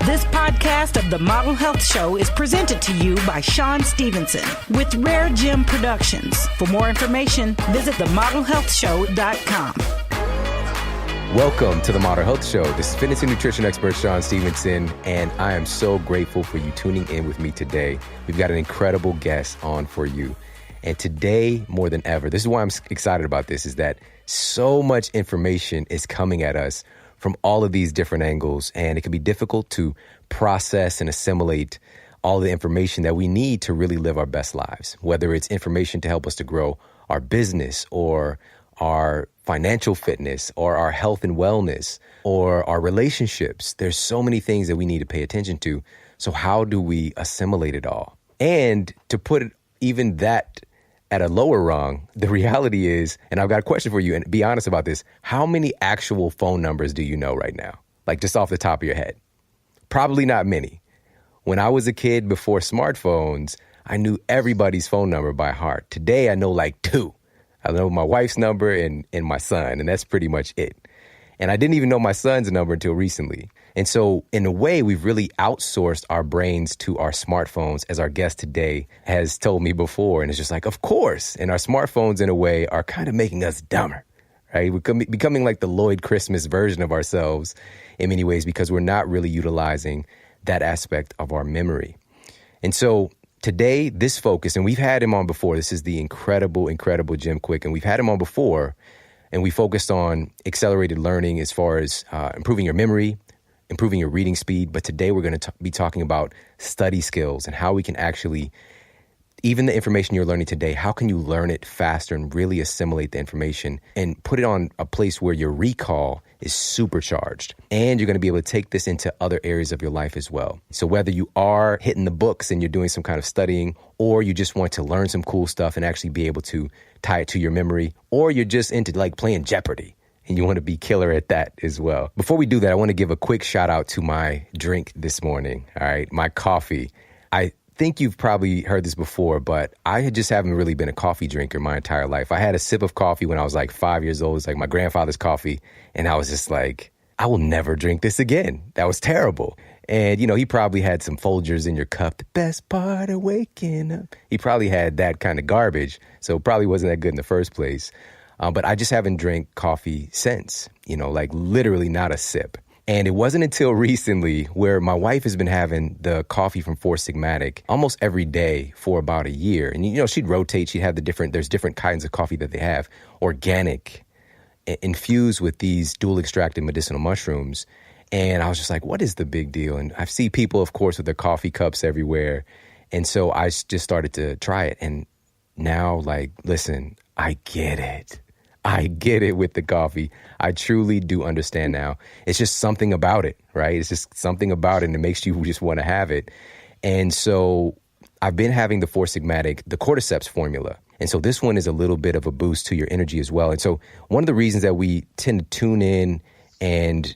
This podcast of the Model Health Show is presented to you by Sean Stevenson with Rare Gym Productions. For more information, visit themodelhealthshow.com. Welcome to the Model Health Show. This is fitness and nutrition expert Sean Stevenson, and I am so grateful for you tuning in with me today. We've got an incredible guest on for you. And today, more than ever, this is why I'm excited about this, is that so much information is coming at us from all of these different angles, and it can be difficult to process and assimilate all the information that we need to really live our best lives, whether it's information to help us to grow our business or our financial fitness or our health and wellness or our relationships. There's so many things that we need to pay attention to. So how do we assimilate it all? And to put it even that at a lower rung, the reality is, and I've got a question for you, and be honest about this, how many actual phone numbers do you know right now? Like just off the top of your head? Probably not many. When I was a kid before smartphones, I knew everybody's phone number by heart. Today, I know like two. I know my wife's number and my son, and that's pretty much it. And I didn't even know my son's number until recently. And so in a way, we've really outsourced our brains to our smartphones, as our guest today has told me before. And it's just like, of course. And our smartphones, in a way, are kind of making us dumber, right? We're becoming like the Lloyd Christmas version of ourselves in many ways because we're not really utilizing that aspect of our memory. And so today, this focus, and we've had him on before. This is the incredible Jim Quick. And we've had him on before. And we focused on accelerated learning as far as improving your memory, improving your reading speed. But today we're going to be talking about study skills and how we can actually, even the information you're learning today, how can you learn it faster and really assimilate the information and put it on a place where your recall is supercharged. And you're going to be able to take this into other areas of your life as well. So whether you are hitting the books and you're doing some kind of studying, or you just want to learn some cool stuff and actually be able to tie it to your memory, or you're just into like playing Jeopardy and you want to be killer at that as well. Before we do that, I want to give a quick shout out to my drink this morning. All right, my coffee. I think you've probably heard this before, but I just haven't really been a coffee drinker my entire life. I had a sip of coffee when I was like 5 years old. It's like my grandfather's coffee. And I was just like, I will never drink this again. That was terrible. And, you know, he probably had some Folgers in your cup. The best part of waking up. He probably had that kind of garbage. So it probably wasn't that good in the first place. But I just haven't drank coffee since, you know, like literally not a sip. And it wasn't until recently where my wife has been having the coffee from Four Sigmatic almost every day for about a year. And, you know, she'd rotate. She'd have there's different kinds of coffee that they have, organic, infused with these dual extracted medicinal mushrooms. And I was just like, what is the big deal? And I see people, of course, with their coffee cups everywhere. And so I just started to try it. And now, like, listen, I get it. I get it with the coffee. I truly do understand now. It's just something about it, right? It's just something about it, and it makes you just want to have it. And so I've been having the Four Sigmatic, the cordyceps formula. And so this one is a little bit of a boost to your energy as well. And so one of the reasons that we tend to tune in and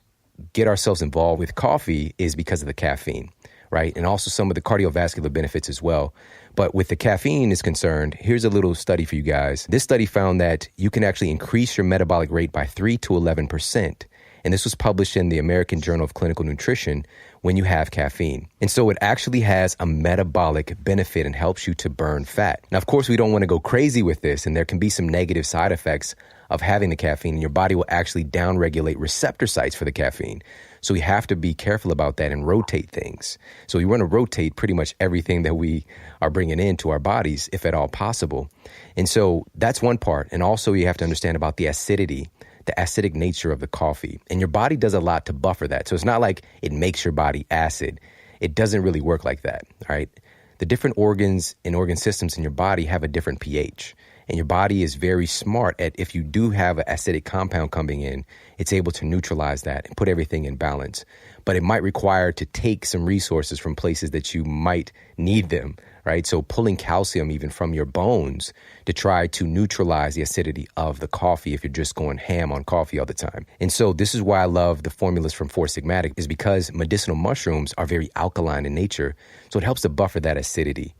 get ourselves involved with coffee is because of the caffeine, right? And also some of the cardiovascular benefits as well. But with the caffeine is concerned, here's a little study for you guys. This study found that you can actually increase your metabolic rate by 3 to 11%. And this was published in the American Journal of Clinical Nutrition when you have caffeine. And so it actually has a metabolic benefit and helps you to burn fat. Now, of course, we don't want to go crazy with this, and there can be some negative side effects of having the caffeine, and your body will actually downregulate receptor sites for the caffeine. So we have to be careful about that and rotate things. So we want to rotate pretty much everything that we are bringing into our bodies, if at all possible. And so that's one part. And also you have to understand about the acidity, the acidic nature of the coffee. And your body does a lot to buffer that. So it's not like it makes your body acid. It doesn't really work like that, all right? The different organs and organ systems in your body have a different pH. And your body is very smart at, if you do have an acidic compound coming in, it's able to neutralize that and put everything in balance. But it might require to take some resources from places that you might need them, right? So pulling calcium even from your bones to try to neutralize the acidity of the coffee if you're just going ham on coffee all the time. And so this is why I love the formulas from Four Sigmatic, is because medicinal mushrooms are very alkaline in nature. So it helps to buffer that acidity.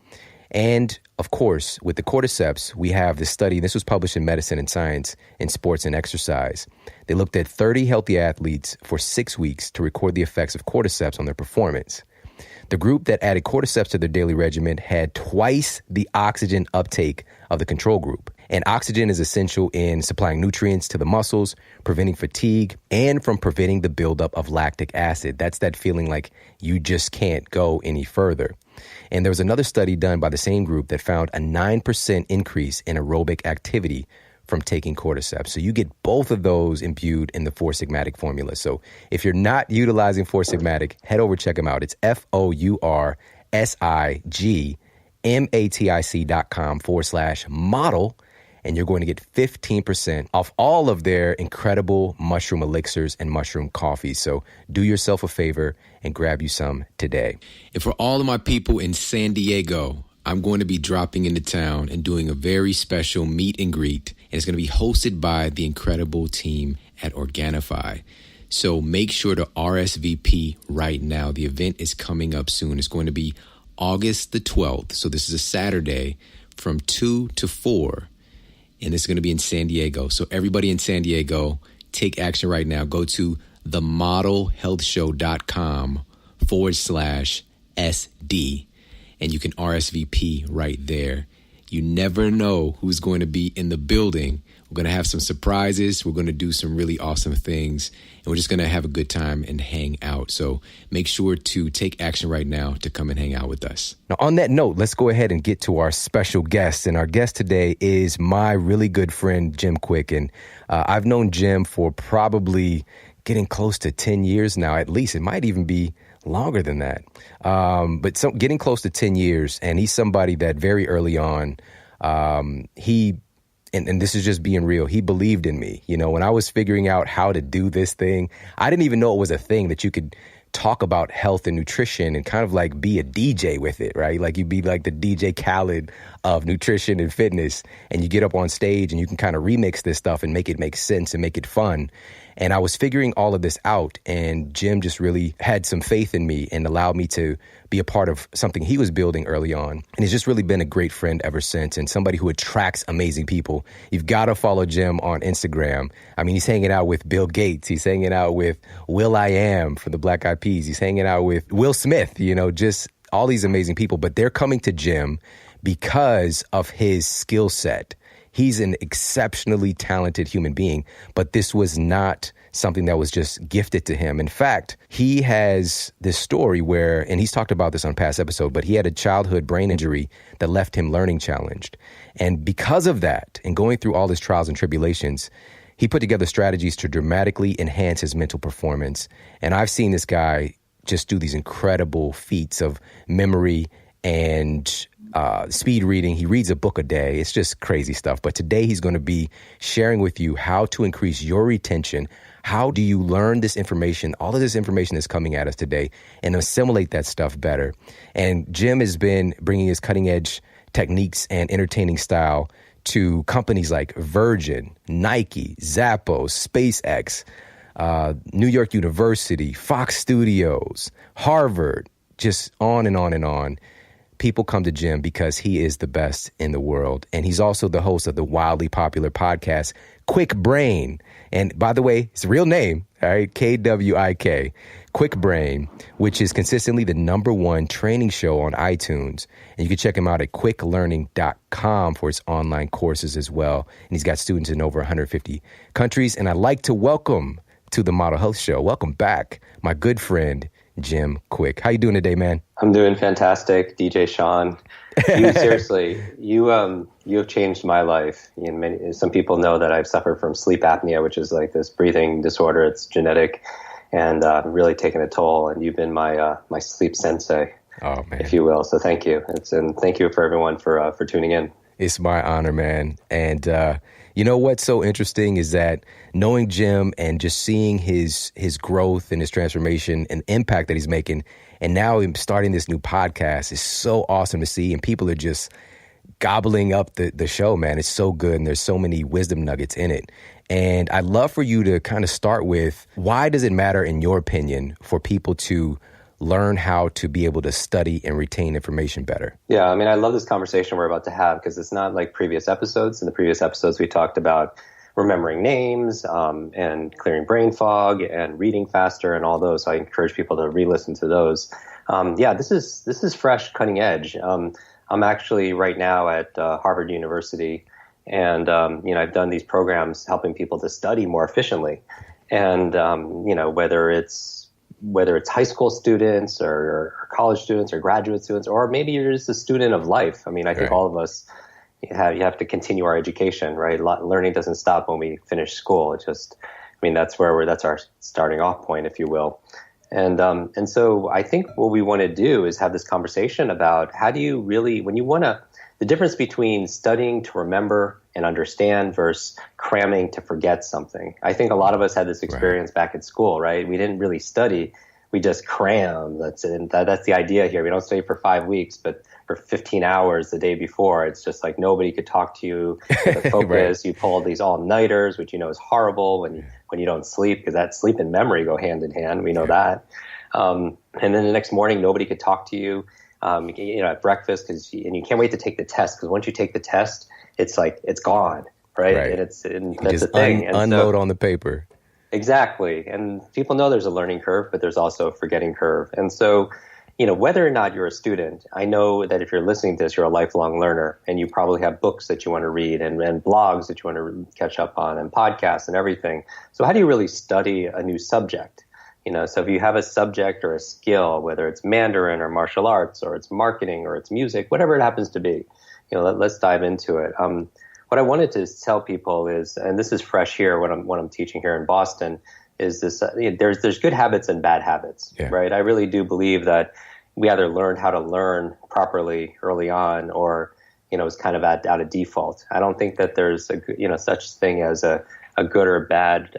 And of course, with the cordyceps, we have this study. This was published in Medicine and Science in Sports and Exercise. They looked at 30 healthy athletes for 6 weeks to record the effects of cordyceps on their performance. The group that added cordyceps to their daily regimen had twice the oxygen uptake of the control group. And oxygen is essential in supplying nutrients to the muscles, preventing fatigue, and from preventing the buildup of lactic acid. That's that feeling like you just can't go any further. And there was another study done by the same group that found a 9% increase in aerobic activity from taking cordyceps. So you get both of those imbued in the Four Sigmatic formula. So if you're not utilizing Four Sigmatic, head over, check them out. It's FOURSIGMATIC.com/model. And you're going to get 15% off all of their incredible mushroom elixirs and mushroom coffees. So do yourself a favor and grab you some today. And for all of my people in San Diego, I'm going to be dropping into town and doing a very special meet and greet. And it's going to be hosted by the incredible team at Organifi. So make sure to RSVP right now. The event is coming up soon. It's going to be August the 12th. So this is a Saturday from 2 to 4. And it's going to be in San Diego. So everybody in San Diego, take action right now. Go to themodelhealthshow.com/SD. And you can RSVP right there. You never know who's going to be in the building. We're going to have some surprises. We're going to do some really awesome things. And we're just going to have a good time and hang out. So make sure to take action right now to come and hang out with us. Now, on that note, let's go ahead and get to our special guest. And our guest today is my really good friend, Jim Quick. And I've known Jim for probably getting close to 10 years now, at least. It might even be longer than that. But getting close to 10 years. And he's somebody that very early on, and this is just being real, he believed in me. You know, when I was figuring out how to do this thing, I didn't even know it was a thing that you could talk about health and nutrition and kind of like be a DJ with it, right? Like you'd be like the DJ Khaled of nutrition and fitness, and you get up on stage and you can kind of remix this stuff and make it make sense and make it fun. And I was figuring all of this out, and Jim just really had some faith in me and allowed me to be a part of something he was building early on. And he's just really been a great friend ever since, and somebody who attracts amazing people. You've got to follow Jim on Instagram. I mean, he's hanging out with Bill Gates. He's hanging out with will.i.am from the Black Eyed Peas. He's hanging out with Will Smith, you know, just all these amazing people. But they're coming to Jim because of his skill set. He's an exceptionally talented human being, but this was not something that was just gifted to him. In fact, he has this story where, and he's talked about this on past episodes, but he had a childhood brain injury that left him learning challenged. And because of that, and going through all his trials and tribulations, he put together strategies to dramatically enhance his mental performance. And I've seen this guy just do these incredible feats of memory and speed reading. He reads a book a day. It's just crazy stuff. But today he's going to be sharing with you how to increase your retention. How do you learn this information, all of this information that's coming at us today, and assimilate that stuff better? And Jim has been bringing his cutting edge techniques and entertaining style to companies like Virgin, Nike, Zappos, SpaceX, New York University, Fox Studios, Harvard, just on and on and on. People come to Jim because he is the best in the world. And he's also the host of the wildly popular podcast, Quick Brain. And by the way, it's a real name, all right? KWIK, Quick Brain, which is consistently the #1 training show on iTunes. And you can check him out at quicklearning.com for his online courses as well. And he's got students in over 150 countries. And I'd like to welcome to the Model Health Show, welcome back, my good friend, Jim Quick. How you doing today, man? I'm doing fantastic, DJ Sean. Seriously, you have changed my life. Some people know that I've suffered from sleep apnea, which is like this breathing disorder. It's genetic, and really taken a toll. And you've been my sleep sensei, if you will. So thank you, and thank you for everyone for tuning in. It's my honor, man. And you know what's so interesting is that knowing Jim and just seeing his growth and his transformation and impact that he's making, and now him starting this new podcast is so awesome to see. And people are just gobbling up the show, man. It's so good, and there's so many wisdom nuggets in it. And I'd love for you to kind of start with, why does it matter, in your opinion, for people to learn how to be able to study and retain information better? Yeah, I mean, I love this conversation we're about to have because it's not like previous episodes. In the previous episodes, we talked about remembering names and clearing brain fog and reading faster and all those. So I encourage people to re-listen to those. This is fresh, cutting edge. I'm actually right now at Harvard University, and I've done these programs helping people to study more efficiently. And whether it's high school students or college students or graduate students, or maybe you're just a student of life. I mean, I think all of us you have to continue our education, right? Learning doesn't stop when we finish school. That's our starting off point, if you will. And so I think what we want to do is have this conversation about how do you really, the difference between studying to remember and understand versus cramming to forget something. I think a lot of us had this experience back at school, right? We didn't really study. We just cram. That's the idea here. We don't study for 5 weeks, but for 15 hours the day before, it's just like nobody could talk to you with a focus. You pull these all-nighters, which is horrible when you don't sleep, because that sleep and memory go hand in hand. We know that. And then the next morning, nobody could talk to you. At breakfast, and you can't wait to take the test, because once you take the test, it's like it's gone, right? And that's the thing. Unload on the paper. Exactly. And people know there's a learning curve, but there's also a forgetting curve. And so, whether or not you're a student, I know that if you're listening to this, you're a lifelong learner, and you probably have books that you want to read and blogs that you want to catch up on and podcasts and everything. So how do you really study a new subject? So if you have a subject or a skill, whether it's Mandarin or martial arts or it's marketing or it's music, whatever it happens to be, let's dive into it. What I wanted to tell people is, and this is fresh here, what I'm teaching here in Boston, is this: there's good habits and bad habits, right? I really do believe that we either learned how to learn properly early on, or it's kind of out of default. I don't think that there's such thing as a good or bad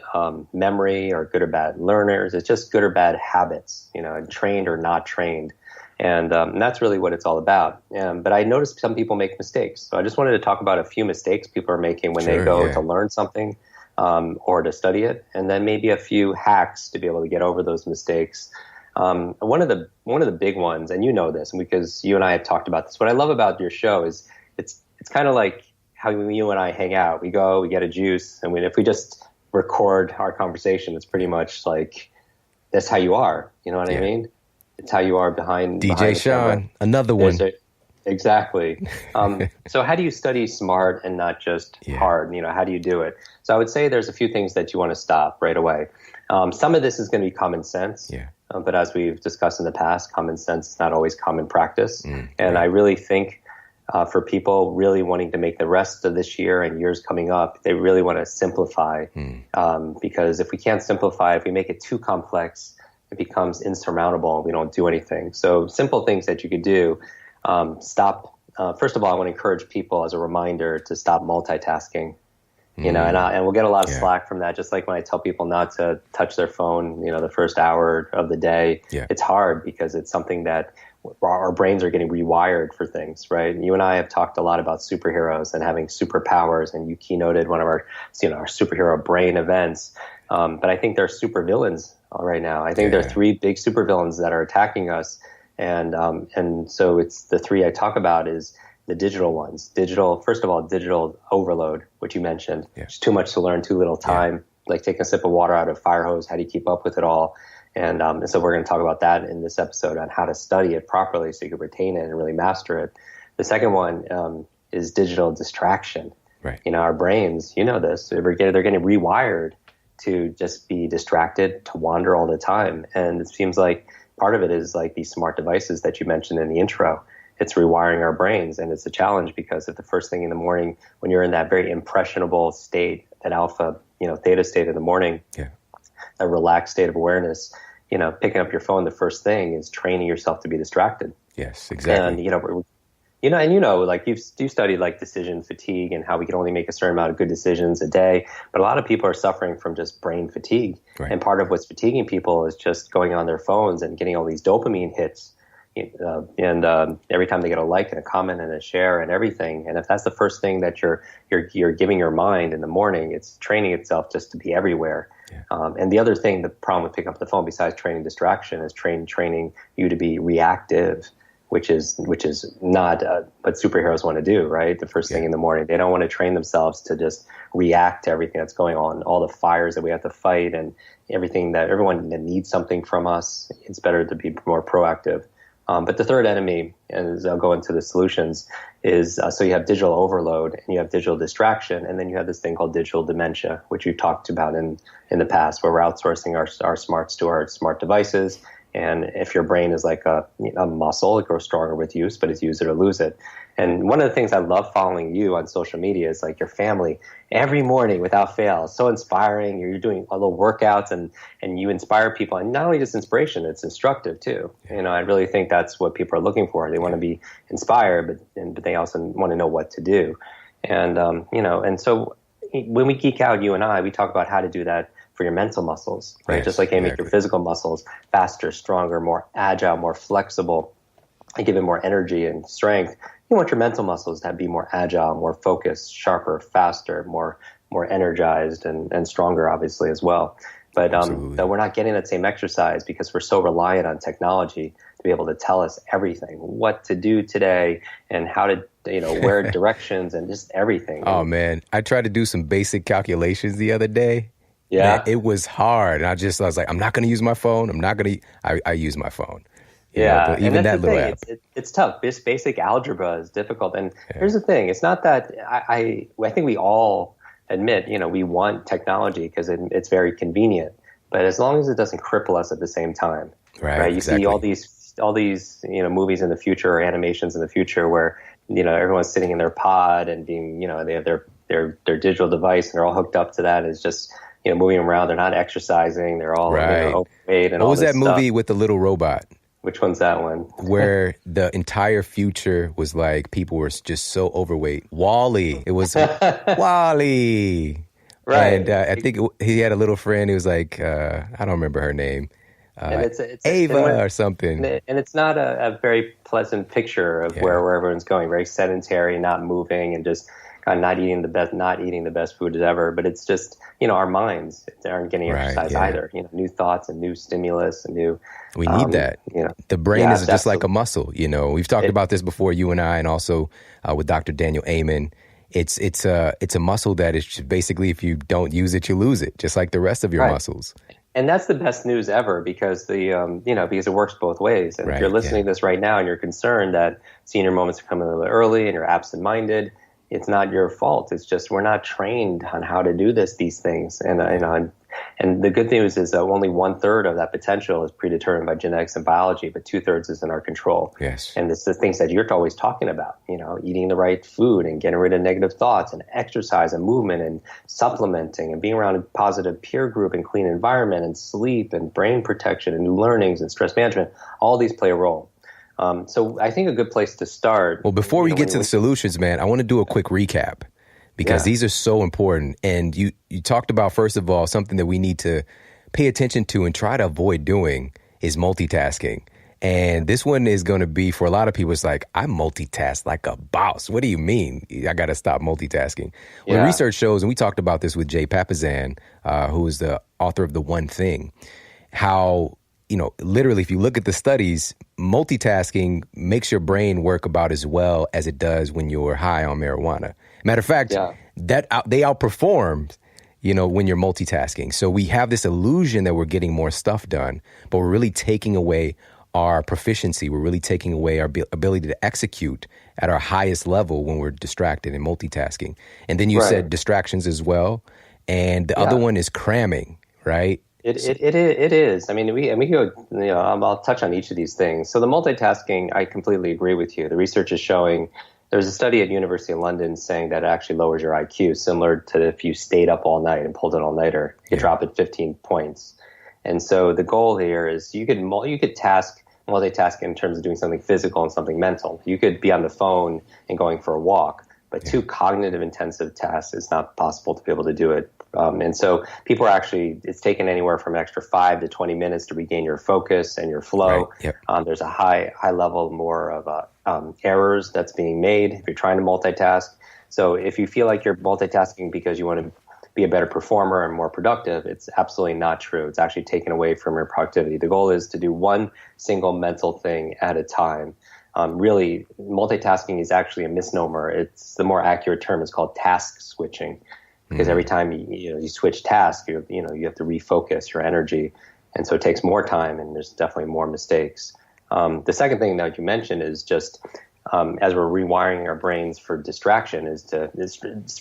memory or good or bad learners. It's just good or bad habits, trained or not trained. And that's really what it's all about. But I noticed some people make mistakes. So I just wanted to talk about a few mistakes people are making when they go to learn something or to study it, and then maybe a few hacks to be able to get over those mistakes. One of the big ones, and you know this, because you and I have talked about this, what I love about your show is it's kind of like how you and I hang out. We go, we get a juice, and if we just record our conversation, it's pretty much like that's how you are. You know what I mean? It's how you are behind DJ Sean, another one. Exactly. So how do you study smart and not just hard? How do you do it? So I would say there's a few things that you want to stop right away. Some of this is going to be common sense. But as we've discussed in the past, common sense is not always common practice. And I really think for people really wanting to make the rest of this year and years coming up, they really want to simplify. Because if we can't simplify, if we make it too complex, it becomes insurmountable and we don't do anything. So simple things that you could do. Stop. First of all, I want to encourage people as a reminder to stop multitasking. And we'll get a lot of slack from that. Just like when I tell people not to touch their phone, the first hour of the day, it's hard because it's something that our brains are getting rewired for things, right? And you and I have talked a lot about superheroes and having superpowers, and you keynoted one of our superhero brain events. But I think there are supervillains right now. I think there are three big supervillains that are attacking us. And so it's the three I talk about is the digital ones. First of all, digital overload, which you mentioned. It's too much to learn, too little time. Like taking a sip of water out of a fire hose. How do you keep up with it all? And so we're going to talk about that in this episode on how to study it properly so you can retain it and really master it. The second one is digital distraction. Right. Our brains, this, they're getting rewired to just be distracted, to wander all the time. And it seems like part of it is like these smart devices that you mentioned in the intro. It's rewiring our brains, and it's a challenge because if the first thing in the morning, when you're in that very impressionable state, that alpha, theta state in the morning, a relaxed state of awareness, picking up your phone, the first thing is training yourself to be distracted. Yes, exactly. And like you studied like decision fatigue and how we can only make a certain amount of good decisions a day. But a lot of people are suffering from just brain fatigue. Right. And part of what's fatiguing people is just going on their phones and getting all these dopamine hits. And every time they get a like and a comment and a share and everything. And if that's the first thing that you're giving your mind in the morning, it's training itself just to be everywhere. And the other thing, the problem with picking up the phone, besides training distraction, is training you to be reactive, which is not what superheroes want to do, right? The first thing in the morning, they don't want to train themselves to just react to everything that's going on, all the fires that we have to fight, and everyone that needs something from us. It's better to be more proactive. But the third enemy, and as I'll go into the solutions, is so you have digital overload and you have digital distraction, and then you have this thing called digital dementia, which we've talked about in the past, where we're outsourcing our smarts to our smart devices. And if your brain is like a muscle, it grows stronger with use, but it's use it or lose it. And one of the things I love following you on social media is like your family every morning without fail. It's so inspiring. You're doing a little workouts and you inspire people. And not only just inspiration, it's instructive too. I really think that's what people are looking for. They want to be inspired, but they also want to know what to do. And, and so when we geek out, you and I, we talk about how to do that for your mental muscles, right? Yes, just like how you make your physical muscles faster, stronger, more agile, more flexible, and give it more energy and strength. You want your mental muscles to be more agile, more focused, sharper, faster, more energized, and stronger, obviously, as well. But we're not getting that same exercise because we're so reliant on technology to be able to tell us everything, what to do today, and how to, where directions, and just everything. Oh man, I tried to do some basic calculations the other day. Yeah, man, it was hard. And I was like, I'm not going to use my phone. I use my phone. Yeah, but even that little app. It's tough. This basic algebra is difficult. And here's the thing. It's not that I think we all admit, we want technology because it's very convenient. But as long as it doesn't cripple us at the same time, right? You see all these movies in the future or animations in the future where, everyone's sitting in their pod and being, they have their digital device and they're all hooked up to that. It's just, moving around. They're not exercising. They're all overweight and all this stuff. What was that movie with the little robot? Which one's that one? Where the entire future was like people were just so overweight. Wall-E. It was Wall-E. Right. And I think he had a little friend who was like, I don't remember her name. It's Ava or something. And it's not a very pleasant picture of where everyone's going. Very sedentary, not moving, and just not eating the best food as ever. But it's just, our minds aren't getting exercise either. New thoughts and new stimulus and new. We need that. The brain is just like a muscle. We've talked about this before, you and I, and also with Dr. Daniel Amen. It's a muscle that is just basically, if you don't use it, you lose it, just like the rest of your muscles. And that's the best news ever because because it works both ways. And if you're listening to this right now and you're concerned that senior moments are coming a little early and you're absent-minded, it's not your fault. It's just we're not trained on how to do these things. And the good news is that only 1/3 of that potential is predetermined by genetics and biology, but 2/3 is in our control. Yes. And it's the things that you're always talking about, eating the right food and getting rid of negative thoughts and exercise and movement and supplementing and being around a positive peer group and clean environment and sleep and brain protection and new learnings and stress management. All these play a role. So I think a good place to start. Well, before we get to the solutions, man, I want to do a quick recap because these are so important. And you talked about, first of all, something that we need to pay attention to and try to avoid doing is multitasking. And this one is going to be, for a lot of people, it's like, I multitask like a boss. What do you mean? I got to stop multitasking. Well, the research shows, and we talked about this with Jay Papasan, who is the author of The One Thing, how literally, if you look at the studies, multitasking makes your brain work about as well as it does when you're high on marijuana. Matter of fact, that they outperformed, when you're multitasking. So we have this illusion that we're getting more stuff done, but we're really taking away our proficiency. We're really taking away our ability to execute at our highest level when we're distracted and multitasking. And then you said distractions as well. And the other one is cramming, right? It is. I mean, we go. I'll touch on each of these things. So the multitasking, I completely agree with you. The research is showing. There's a study at University of London saying that it actually lowers your IQ, similar to if you stayed up all night and pulled an all-nighter, you drop it 15 points. And so the goal here is you could multitask in terms of doing something physical and something mental. You could be on the phone and going for a walk, but two cognitive intensive tasks, it's not possible to be able to do it. And so people are actually, it's taken anywhere from an extra 5 to 20 minutes to regain your focus and your flow. Right. Yep. There's a high level more of errors that's being made if you're trying to multitask. So if you feel like you're multitasking because you want to be a better performer and more productive. It's absolutely not true. It's actually taken away from your productivity. The goal is to do one single mental thing at a time. Really, multitasking is actually a misnomer. It's the more accurate term is called task switching, because every time you switch tasks, you have to refocus your energy, and so it takes more time, and there's definitely more mistakes. The second thing that you mentioned is just as we're rewiring our brains for distraction,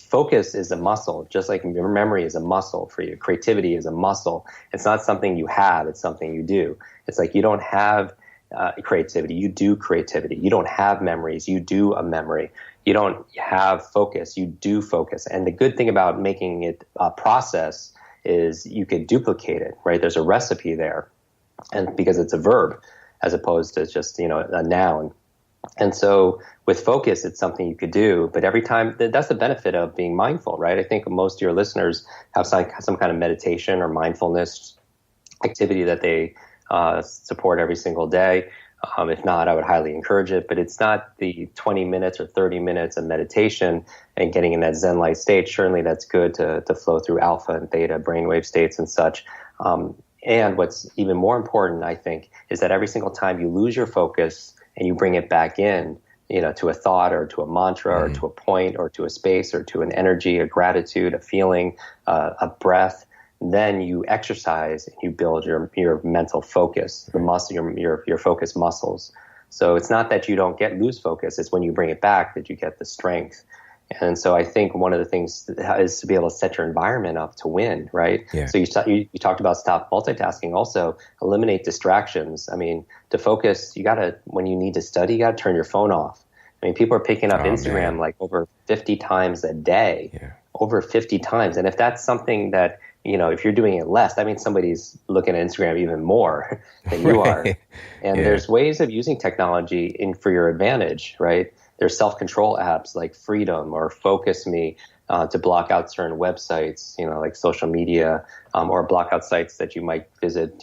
focus is a muscle, just like your memory is a muscle for you. Creativity is a muscle. It's not something you have; it's something you do. It's like you don't have creativity, you do creativity. You don't have memories, you do a memory. You don't have focus, you do focus. And the good thing about making it a process is you could duplicate it, right? There's a recipe there, and because it's a verb as opposed to just a noun. And so with focus, it's something you could do, but every time, that's the benefit of being mindful, right? I think most of your listeners have some kind of meditation or mindfulness activity that they support every single day. If not, I would highly encourage it, but it's not the 20 minutes or 30 minutes of meditation and getting in that Zen-like state. Certainly that's good to flow through alpha and theta brainwave states and such. And what's even more important, I think, is that every single time you lose your focus and you bring it back in, to a thought or to a mantra or to a point or to a space or to an energy, a gratitude, a feeling, a breath, then you exercise and you build your mental focus, the muscle, your focus muscles. So it's not that you don't lose focus, it's when you bring it back that you get the strength. And so I think one of the things is to be able to set your environment up to win, right? Yeah. So you talked about stop multitasking, also eliminate distractions. I mean, to focus, when you need to study, you got to turn your phone off. I mean, people are picking up Instagram like over 50 times a day, over 50 times. And if that's something that, if you're doing it less, that means somebody's looking at Instagram even more than you are. And there's ways of using technology for your advantage, right? There's self-control apps like Freedom or Focus Me to block out certain websites, like social media, or block out sites that you might visit,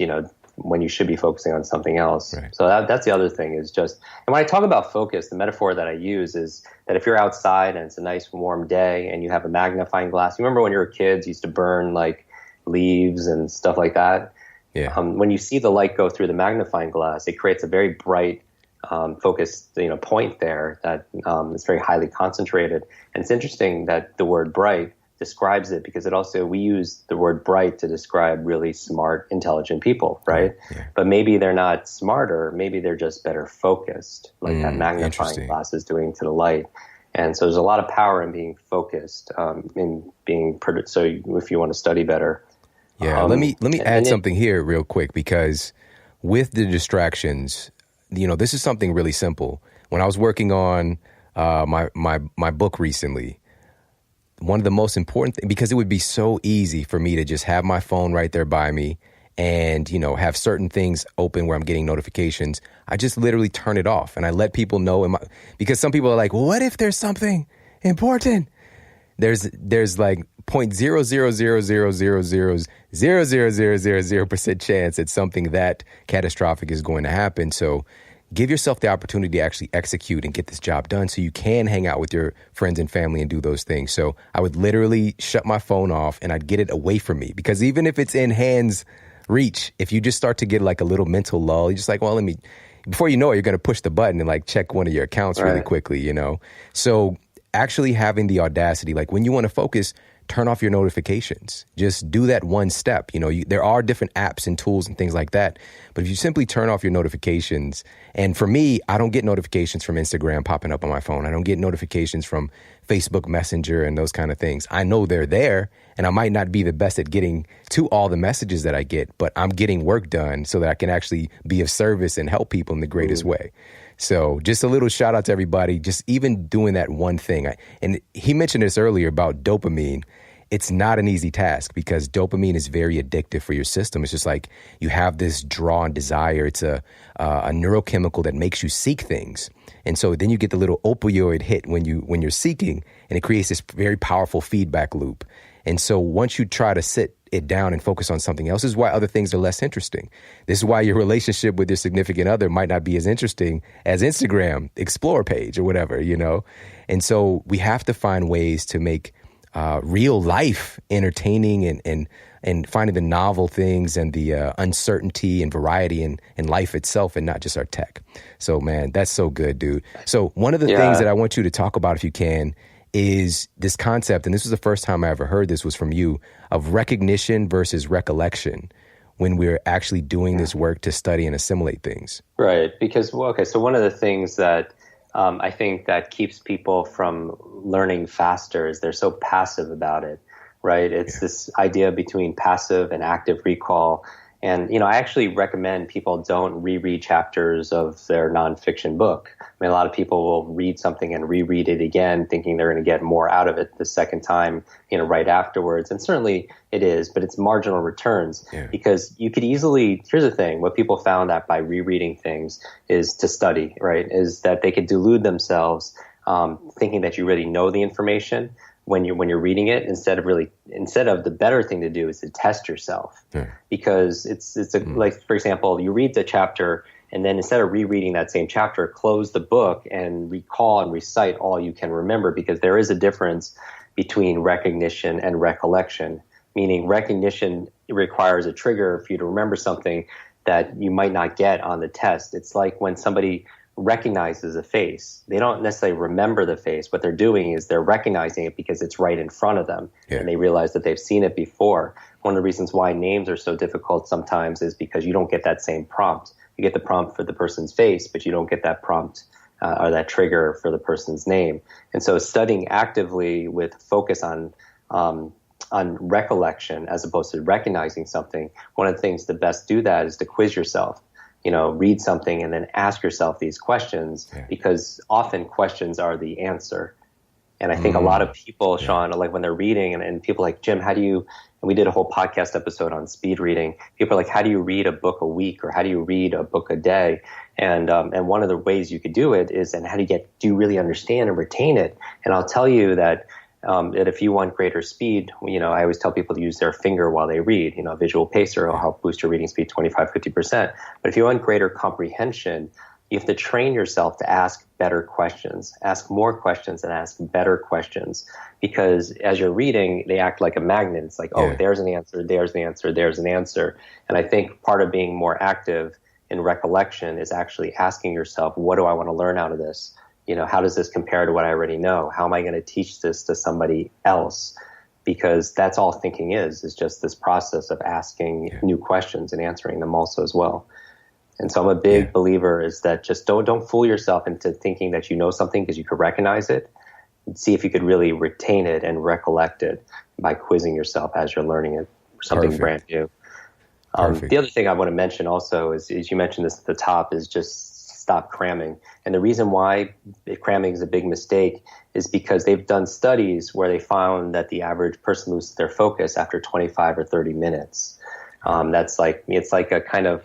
when you should be focusing on something else. Right. So that's the other thing is and when I talk about focus, the metaphor that I use is that if you're outside and it's a nice warm day and you have a magnifying glass, you remember when you were kids, you used to burn like leaves and stuff like that? Yeah. When you see the light go through the magnifying glass, it creates a very bright focused, point there that is very highly concentrated. And it's interesting that the word bright describes it because we use the word bright to describe really smart, intelligent people, right? Yeah. But maybe they're not smarter, maybe they're just better focused, like that magnifying glass is doing to the light. And so there's a lot of power in being focused, in being so if you want to study better. Yeah, let me add something here real quick, because with the distractions, this is something really simple. When I was working on my book recently, one of the most important things, because it would be so easy for me to just have my phone right there by me and, have certain things open where I'm getting notifications, I just literally turn it off and I let people know because some people are like, well, what if there's something important? There's like 0.00000000000% chance that something that catastrophic is going to happen. So give yourself the opportunity to actually execute and get this job done so you can hang out with your friends and family and do those things. So I would literally shut my phone off and I'd get it away from me, because even if it's in hands reach, if you just start to get like a little mental lull, you're just like, well, before you know it, you're going to push the button and like check one of your accounts really quickly, So actually having the audacity, like when you want to focus, turn off your notifications. Just do that one step. There are different apps and tools and things like that. But if you simply turn off your notifications, and for me, I don't get notifications from Instagram popping up on my phone. I don't get notifications from Facebook Messenger and those kind of things. I know they're there, and I might not be the best at getting to all the messages that I get, but I'm getting work done so that I can actually be of service and help people in the greatest way. So just a little shout out to everybody, just even doing that one thing. And he mentioned this earlier about dopamine. It's not an easy task because dopamine is very addictive for your system. It's just like you have this draw and desire. It's a neurochemical that makes you seek things. And so then you get the little opioid hit when you're seeking, and it creates this very powerful feedback loop. And so once you try to sit it down and focus on something else, this is why other things are less interesting. This is why your relationship with your significant other might not be as interesting as Instagram Explore page or whatever, And so we have to find ways to make real life entertaining and finding the novel things and the uncertainty and variety in life itself and not just our tech. So, man, that's so good, dude. So one of the things that I want you to talk about, if you can, is this concept, and this was the first time I ever heard this was from you, of recognition versus recollection when we're actually doing this work to study and assimilate things. Right. Because, so one of the things that I think that keeps people from learning faster is they're so passive about it, right? It's this idea between passive and active recall. And, I actually recommend people don't reread chapters of their nonfiction book. I mean, a lot of people will read something and reread it again, thinking they're going to get more out of it the second time, right afterwards. And certainly it is, but it's marginal returns because you could easily, here's the thing, what people found out by rereading things is to study, right? Is that they could delude themselves thinking that you really know the information when you're reading it, instead of the better thing to do is to test yourself, because it's like, for example, you read the chapter and then instead of rereading that same chapter, close the book and recall and recite all you can remember, because there is a difference between recognition and recollection. Meaning recognition requires a trigger for you to remember something that you might not get on the test. It's like when somebody recognizes a face. They don't necessarily remember the face. What they're doing is they're recognizing it because it's right in front of them, and they realize that they've seen it before. One of the reasons why names are so difficult sometimes is because you don't get that same prompt. You get the prompt for the person's face, but you don't get that prompt or that trigger for the person's name. And so studying actively with focus on recollection as opposed to recognizing something, one of the things to best do that is to quiz yourself. Read something and then ask yourself these questions, because often questions are the answer. And I think a lot of people, Sean, like when they're reading and people like, Jim, how do you, and we did a whole podcast episode on speed reading. People are like, how do you read a book a week, or how do you read a book a day? And one of the ways you could do it is, and how do you really understand and retain it? And I'll tell you that if you want greater speed, I always tell people to use their finger while they read. A visual pacer will help boost your reading speed 25-50%. But if you want greater comprehension, you have to train yourself to ask better questions, ask more questions and ask better questions. Because as you're reading, they act like a magnet. It's like, there's an answer, there's an answer, there's an answer. And I think part of being more active in recollection is actually asking yourself, what do I want to learn out of this? How does this compare to what I already know? How am I going to teach this to somebody else? Because that's all thinking is just this process of asking new questions and answering them also as well. And so I'm a big believer is that just don't fool yourself into thinking that you know something because you could recognize it. See if you could really retain it and recollect it by quizzing yourself as you're learning it for something brand new. The other thing I want to mention also is you mentioned this at the top, is just stop cramming. And the reason why cramming is a big mistake is because they've done studies where they found that the average person loses their focus after 25 or 30 minutes. It's like a kind of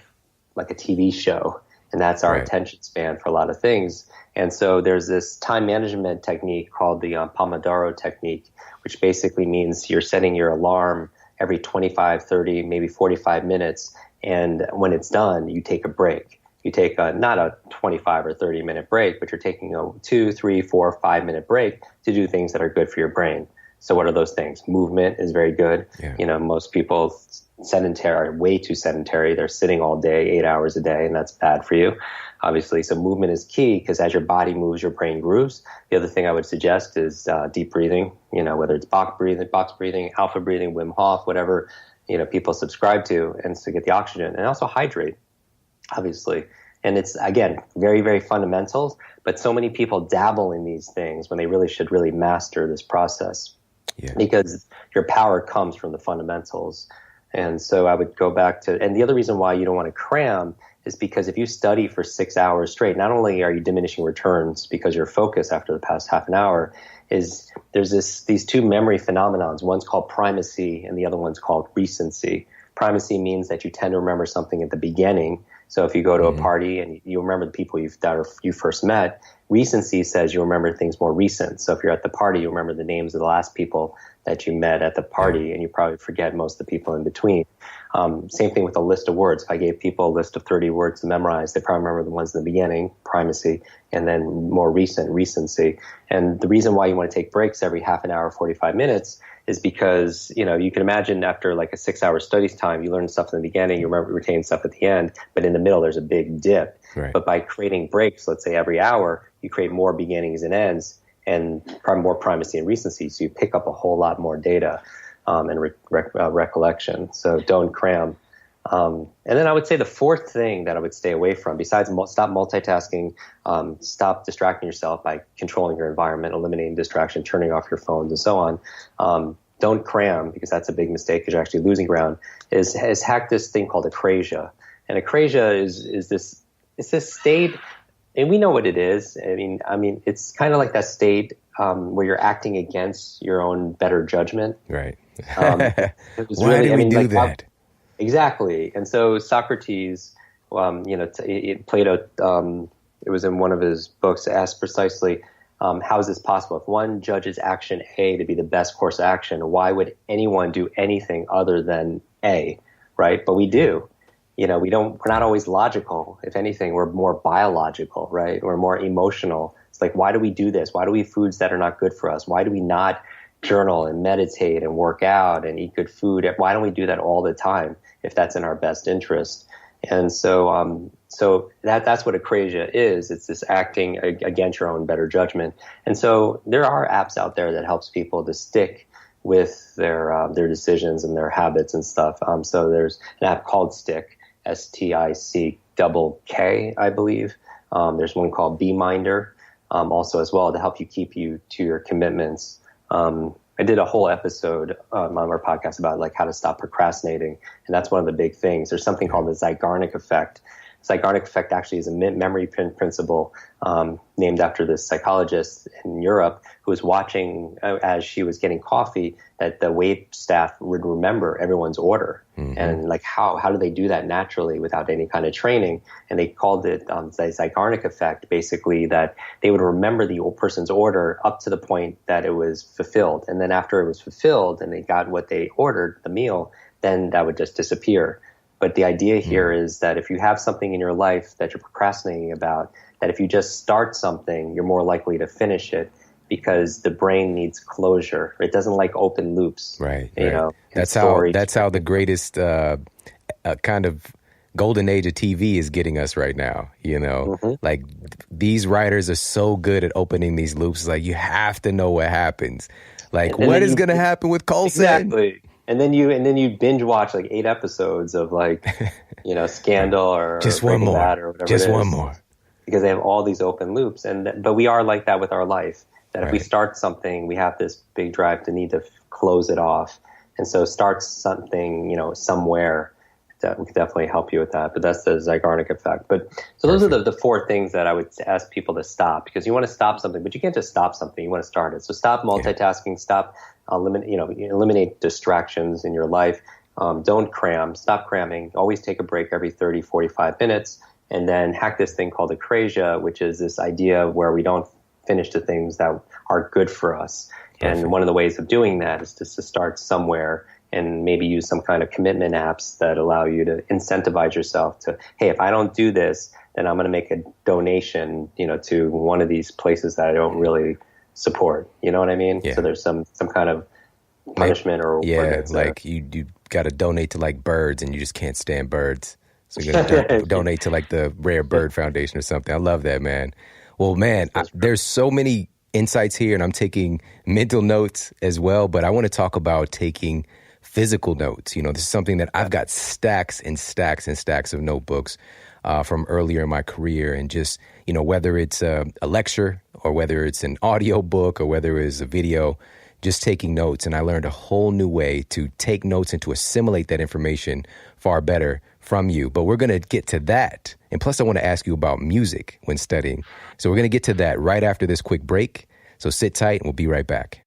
like a TV show, and that's our attention span for a lot of things. And so there's this time management technique called the Pomodoro technique, which basically means you're setting your alarm every 25, 30, maybe 45 minutes. And when it's done, you take a break. You take not a 25 or 30 minute break, but you're taking a 2, 3, 4, 5 minute break to do things that are good for your brain. So what are those things? Movement is very good. Most people sedentary are way too sedentary. They're sitting all day, 8 hours a day, and that's bad for you, obviously. So movement is key, because as your body moves, your brain grooves. The other thing I would suggest is deep breathing, whether it's box breathing, alpha breathing, Wim Hof, whatever, people subscribe to, and to get the oxygen. And also hydrate, obviously. And it's, again, very, very fundamental, but so many people dabble in these things when they really should really master this process, because your power comes from the fundamentals. And so I would go back to, and the other reason why you don't want to cram is because if you study for 6 hours straight, not only are you diminishing returns because your focus after the past half an hour is, there's these two memory phenomenons. One's called primacy and the other one's called recency. Primacy means that you tend to remember something at the beginning. So if you go to a party and you remember the people you first met, recency says you remember things more recent. So if you're at the party, you remember the names of the last people that you met at the party, and you probably forget most of the people in between. Same thing with a list of words. If I gave people a list of 30 words to memorize, they probably remember the ones in the beginning, primacy, and then more recent, recency. And the reason why you want to take breaks every half an hour, 45 minutes is because, you can imagine after like a 6-hour studies time, you learn stuff in the beginning, you retain stuff at the end, but in the middle there's a big dip. Right. But by creating breaks, let's say every hour, you create more beginnings and ends and more primacy and recency. So you pick up a whole lot more data and recollection. So don't cram. And then I would say the fourth thing that I would stay away from, besides stop multitasking, stop distracting yourself by controlling your environment, eliminating distraction, turning off your phones, and so on. Don't cram, because that's a big mistake because you're actually losing ground, is hack this thing called acrasia. And acrasia is this state, and we know what it is. I mean, it's kind of like that state where you're acting against your own better judgment. Right. It was Why do we do that? Exactly. And so Socrates, Plato, it was in one of his books, asked precisely, how is this possible? If one judges action A to be the best course of action, why would anyone do anything other than A, right? But we do. We're not always logical. If anything, we're more biological, right? We're more emotional. It's like, why do we do this? Why do we eat foods that are not good for us? Why do we not journal and meditate and work out and eat good food? Why don't we do that all the time if that's in our best interest? And so that's what acrasia is. It's this acting against your own better judgment. And so there are apps out there that helps people to stick with their decisions and their habits and stuff. So there's an app called Stick, STICK, I believe. There's one called BeMinder also as well to help you keep you to your commitments. I did a whole episode on our podcast about like how to stop procrastinating, and that's one of the big things. There's something called the Zeigarnik effect. Zeigarnik effect actually is a memory principle named after this psychologist in Europe who was watching as she was getting coffee that the wait staff would remember everyone's order. Mm-hmm. And like how do they do that naturally without any kind of training? And they called it the Zeigarnik effect, basically that they would remember the old person's order up to the point that it was fulfilled. And then after it was fulfilled and they got what they ordered, the meal, then that would just disappear. But the idea here is that if you have something in your life that you're procrastinating about, that if you just start something, you're more likely to finish it because the brain needs closure. It doesn't like open loops. Right. That's how the greatest kind of golden age of TV is getting us right now. Mm-hmm. Like these writers are so good at opening these loops. It's like you have to know what happens. Like what is going to happen with Coulson? Exactly. And then you binge watch like 8 episodes of like, Scandal or just one more, or whatever just one more, because they have all these open loops. But we are like that with our life. That if we start something, we have this big drive to need to close it off. And so start something, somewhere that we could definitely help you with that. But that's the Zeigarnik effect. But so those are the 4 things that I would ask people to stop, because you want to stop something, but you can't just stop something. You want to start it. So stop multitasking, stop eliminate distractions in your life. Don't cram, stop cramming, always take a break every 30, 45 minutes, and then hack this thing called acrasia, which is this idea where we don't finish the things that are good for us. Perfect. And one of the ways of doing that is just to start somewhere and maybe use some kind of commitment apps that allow you to incentivize yourself to, hey, if I don't do this, then I'm going to make a donation, to one of these places that I don't really support. You know what I mean? Yeah. So there's some kind of punishment or like you got to donate to like birds and you just can't stand birds. So you're going to donate to like the Rare Bird Foundation or something. I love that, man. Well, man, there's so many insights here and I'm taking mental notes as well, but I want to talk about taking physical notes. This is something that I've got stacks and stacks and stacks of notebooks from earlier in my career, and just, whether it's a lecture or whether it's an audio book or whether it's a video, just taking notes. And I learned a whole new way to take notes and to assimilate that information far better from you. But we're going to get to that. And plus, I want to ask you about music when studying. So we're going to get to that right after this quick break. So sit tight and we'll be right back.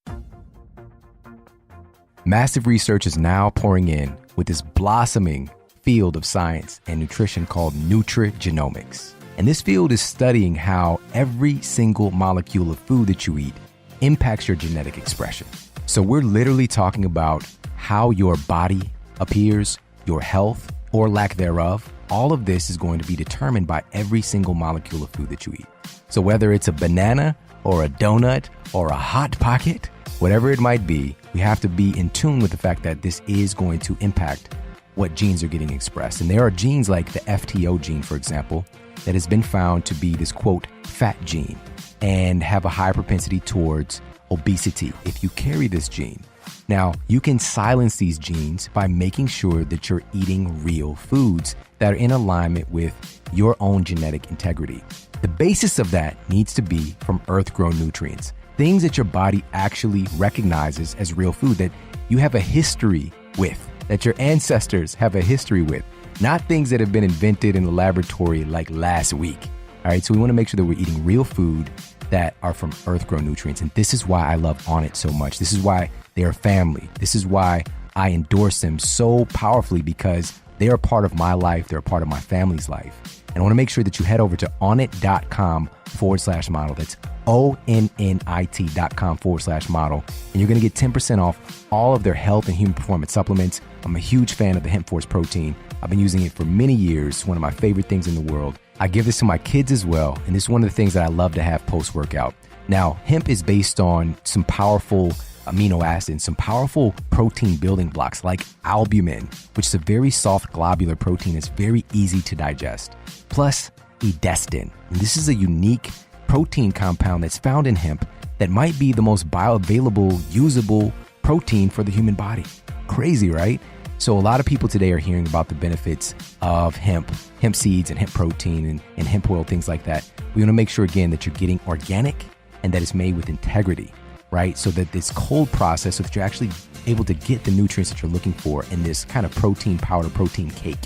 Massive research is now pouring in with this blossoming field of science and nutrition called nutrigenomics. And this field is studying how every single molecule of food that you eat impacts your genetic expression. So we're literally talking about how your body appears your health or lack thereof, all of this is going to be determined by every single molecule of food that you eat. So whether it's a banana or a donut or a Hot Pocket, whatever it might be, we have to be in tune with the fact that this is going to impact what genes are getting expressed. And there are genes like the FTO gene, for example, that has been found to be this, quote, fat gene and have a high propensity towards obesity if you carry this gene. Now, you can silence these genes by making sure that you're eating real foods that are in alignment with your own genetic integrity. The basis of that needs to be from earth-grown nutrients, things that your body actually recognizes as real food that you have a history with, that your ancestors have a history with, not things that have been invented in the laboratory like last week. All right, so we want to make sure that we're eating real food that are from earth-grown nutrients. And this is why I love Onnit so much. This is why they are family. This is why I endorse them so powerfully, because they are part of my life. They're a part of my family's life. And I want to make sure that you head over to onnit.com/model. That's ONNIT.com/model. And you're going to get 10% off all of their health and human performance supplements. I'm a huge fan of the Hemp Force protein. I've been using it for many years. It's one of my favorite things in the world. I give this to my kids as well. And this is one of the things that I love to have post-workout. Now, hemp is based on some powerful amino acids, some powerful protein building blocks like albumin, which is a very soft globular protein that's very easy to digest, plus edestin. And this is a unique protein compound that's found in hemp that might be the most bioavailable, usable protein for the human body. Crazy, right? So a lot of people today are hearing about the benefits of hemp seeds and hemp protein and hemp oil, things like that. We want to make sure, again, that you're getting organic and that it's made with integrity, right? So that this cold process, so that you're actually able to get the nutrients that you're looking for in this kind of protein powder, protein cake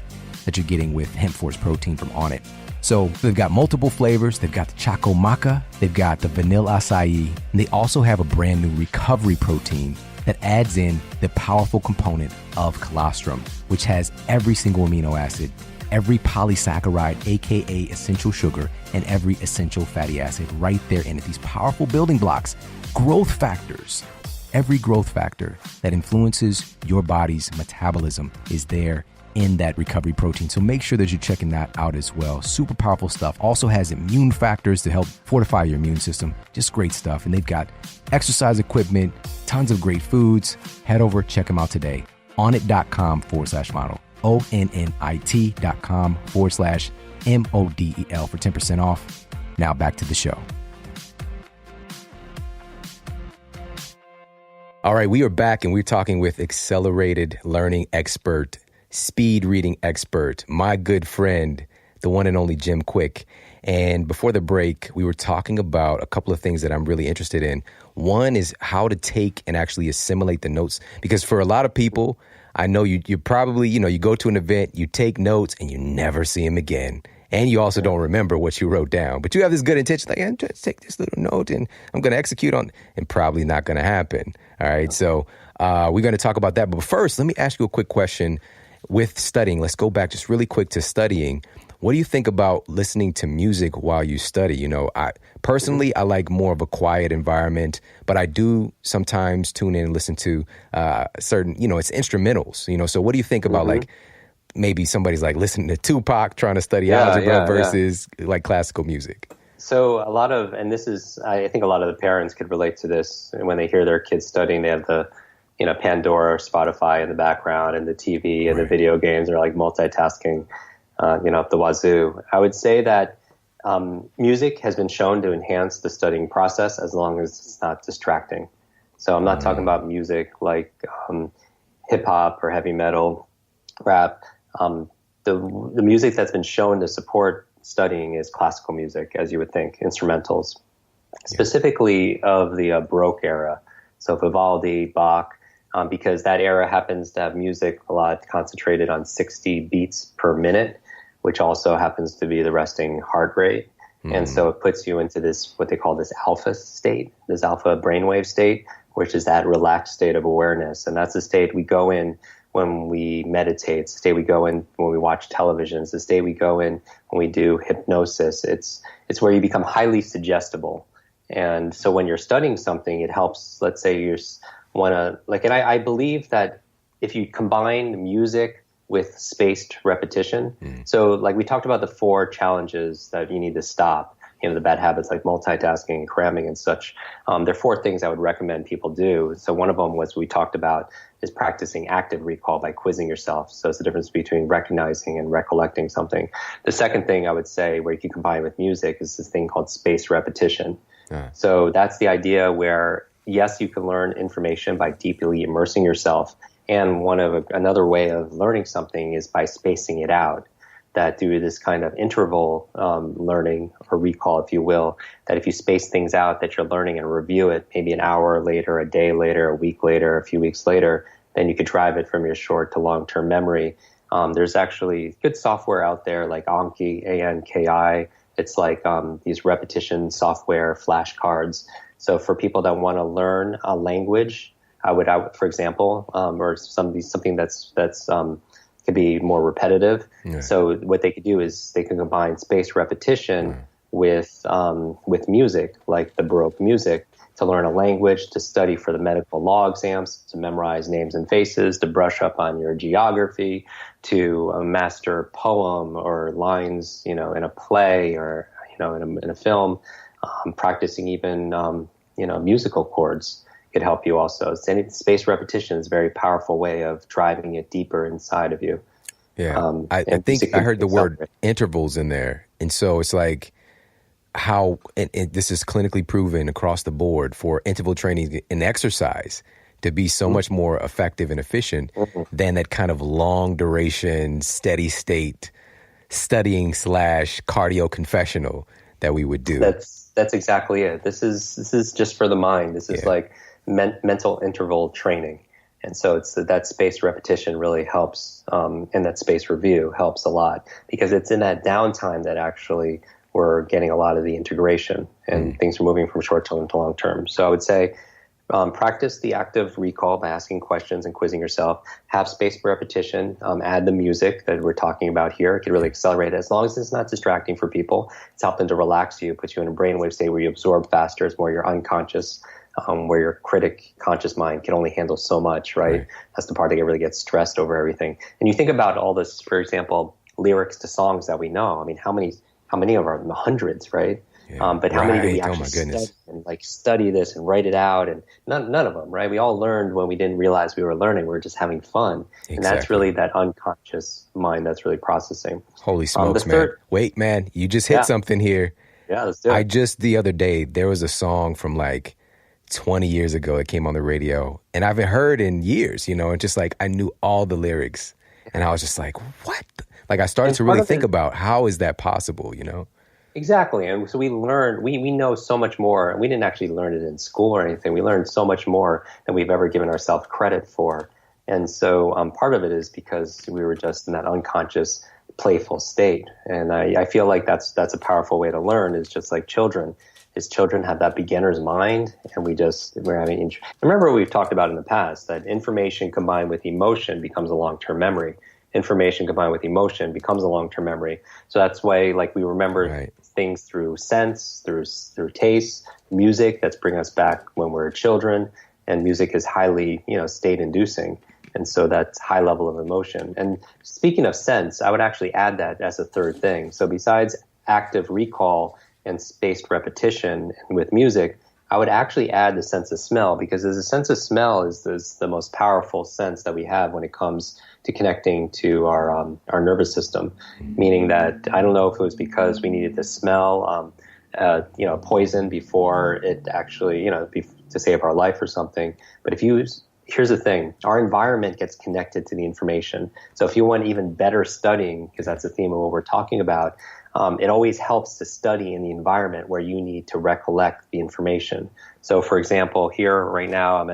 that you're getting with Hemp Force protein from Onnit. So they've got multiple flavors. They've got the Choco Maca, they've got the Vanilla Acai, and they also have a brand new recovery protein that adds in the powerful component of colostrum, which has every single amino acid, every polysaccharide, aka essential sugar, and every essential fatty acid right there in it. These powerful building blocks, growth factors. Every growth factor that influences your body's metabolism is there in that recovery protein. So make sure that you're checking that out as well. Super powerful stuff. Also has immune factors to help fortify your immune system. Just great stuff. And they've got exercise equipment, tons of great foods. Head over, check them out today. Onnit.com/model. ONNIT.com/MODEL for 10% off. Now back to the show. All right, we are back and we're talking with accelerated learning expert, speed reading expert, my good friend, the one and only Jim Quick. And before the break, we were talking about a couple of things that I'm really interested in. One is how to take and actually assimilate the notes. Because for a lot of people, I know you probably, you go to an event, you take notes and you never see them again. And you also don't remember what you wrote down. But you have this good intention, like, I'm trying to take this little note and I'm going to execute on, and probably not going to happen. All right. So we're going to talk about that. But first, let me ask you a quick question. With studying, let's go back just really quick to studying. What do you think about listening to music while you study? I personally, I like more of a quiet environment, but I do sometimes tune in and listen to certain, it's instrumentals, So what do you think about like maybe somebody's like listening to Tupac trying to study algebra versus like classical music? So a lot of, and this is, I think a lot of the parents could relate to this. When they hear their kids studying, they have the, Pandora or Spotify in the background and the TV and the video games are like multitasking, up the wazoo. I would say that music has been shown to enhance the studying process as long as it's not distracting. So I'm not talking about music like hip hop or heavy metal, rap. The music that's been shown to support studying is classical music, as you would think, instrumentals, specifically of the Baroque era. So Vivaldi, Bach, because that era happens to have music a lot concentrated on 60 beats per minute, which also happens to be the resting heart rate. And so it puts you into this, what they call this alpha state, this alpha brainwave state, which is that relaxed state of awareness. And that's the state we go in when we meditate. It's the state we go in when we watch television. It's the state we go in when we do hypnosis. It's where you become highly suggestible. And so when you're studying something, it helps, let's say you want to, and I believe that if you combine music with spaced repetition. So like we talked about the 4 challenges that you need to stop, the bad habits like multitasking, cramming and such. There are 4 things I would recommend people do. So one of them was we talked about is practicing active recall by quizzing yourself. So it's the difference between recognizing and recollecting something. The second thing I would say where you can combine with music is this thing called spaced repetition. So that's the idea where, yes, you can learn information by deeply immersing yourself. And another way of learning something is by spacing it out. That through this kind of interval learning or recall, if you will, that if you space things out that you're learning and review it maybe an hour later, a day later, a week later, a few weeks later, then you could drive it from your short to long-term memory. There's actually good software out there like Anki, A-N-K-I. It's like these repetition software flashcards. So for people that want to learn a language, I would, for example, or something that's could be more repetitive. So what they could do is they can combine spaced repetition with music, like the Baroque music, to learn a language, to study for the medical law exams, to memorize names and faces, to brush up on your geography, to master a poem or lines, in a play or in a film, practicing even musical chords could help you also. Spaced repetition is a very powerful way of driving it deeper inside of you. Yeah, I think I heard the word intervals in there. And so it's like how, and this is clinically proven across the board for interval training and exercise to be so much more effective and efficient than that kind of long duration, steady state studying / cardio confessional that we would do. That's exactly it. This is just for the mind. This is like mental interval training. And so it's that spaced repetition really helps, and that spaced review helps a lot because it's in that downtime that actually we're getting a lot of the integration and things are moving from short term to long term. So I would say practice the active recall by asking questions and quizzing yourself. Have spaced repetition. Add the music that we're talking about here. It can really accelerate it as long as it's not distracting for people. It's helping to relax you, put you in a brainwave state where you absorb faster. It's more your unconscious, where your conscious mind can only handle so much, right? That's the part that really gets stressed over everything. And you think about all this, for example, lyrics to songs that we know. I mean, how many of them? Hundreds, right? But how many do we actually study this and write it out? And none of them, right? We all learned when we didn't realize we were learning. We were just having fun. Exactly. And that's really that unconscious mind that's really processing. Holy smokes, man. Wait, man, you just hit something here. Yeah, let's do it. The other day, there was a song from like 20 years ago that came on the radio. And I haven't heard in years, and just like I knew all the lyrics. And I was just like, what? Like I started to really think about how is that possible, Exactly. And so we learned, we know so much more. We didn't actually learn it in school or anything. We learned so much more than we've ever given ourselves credit for. And so part of it is because we were just in that unconscious, playful state. And I feel like that's a powerful way to learn is just like children. Is children have that beginner's mind, and we're having. Remember what we've talked about in the past, that information combined with emotion becomes a long-term memory. Information combined with emotion becomes a long-term memory. So that's why, like, we remember things through sense, through taste, music. That's bringing us back when we're children, and music is highly, state-inducing, and so that's high level of emotion. And speaking of sense, I would actually add that as a third thing. So besides active recall and spaced repetition with music, I would actually add the sense of smell, because the sense of smell is the most powerful sense that we have when it comes to connecting to our nervous system. Meaning that I don't know if it was because we needed to smell poison before it actually to save our life or something. But here's the thing: our environment gets connected to the information. So if you want even better studying, because that's the theme of what we're talking about. It always helps to study in the environment where you need to recollect the information. So, for example, here right now,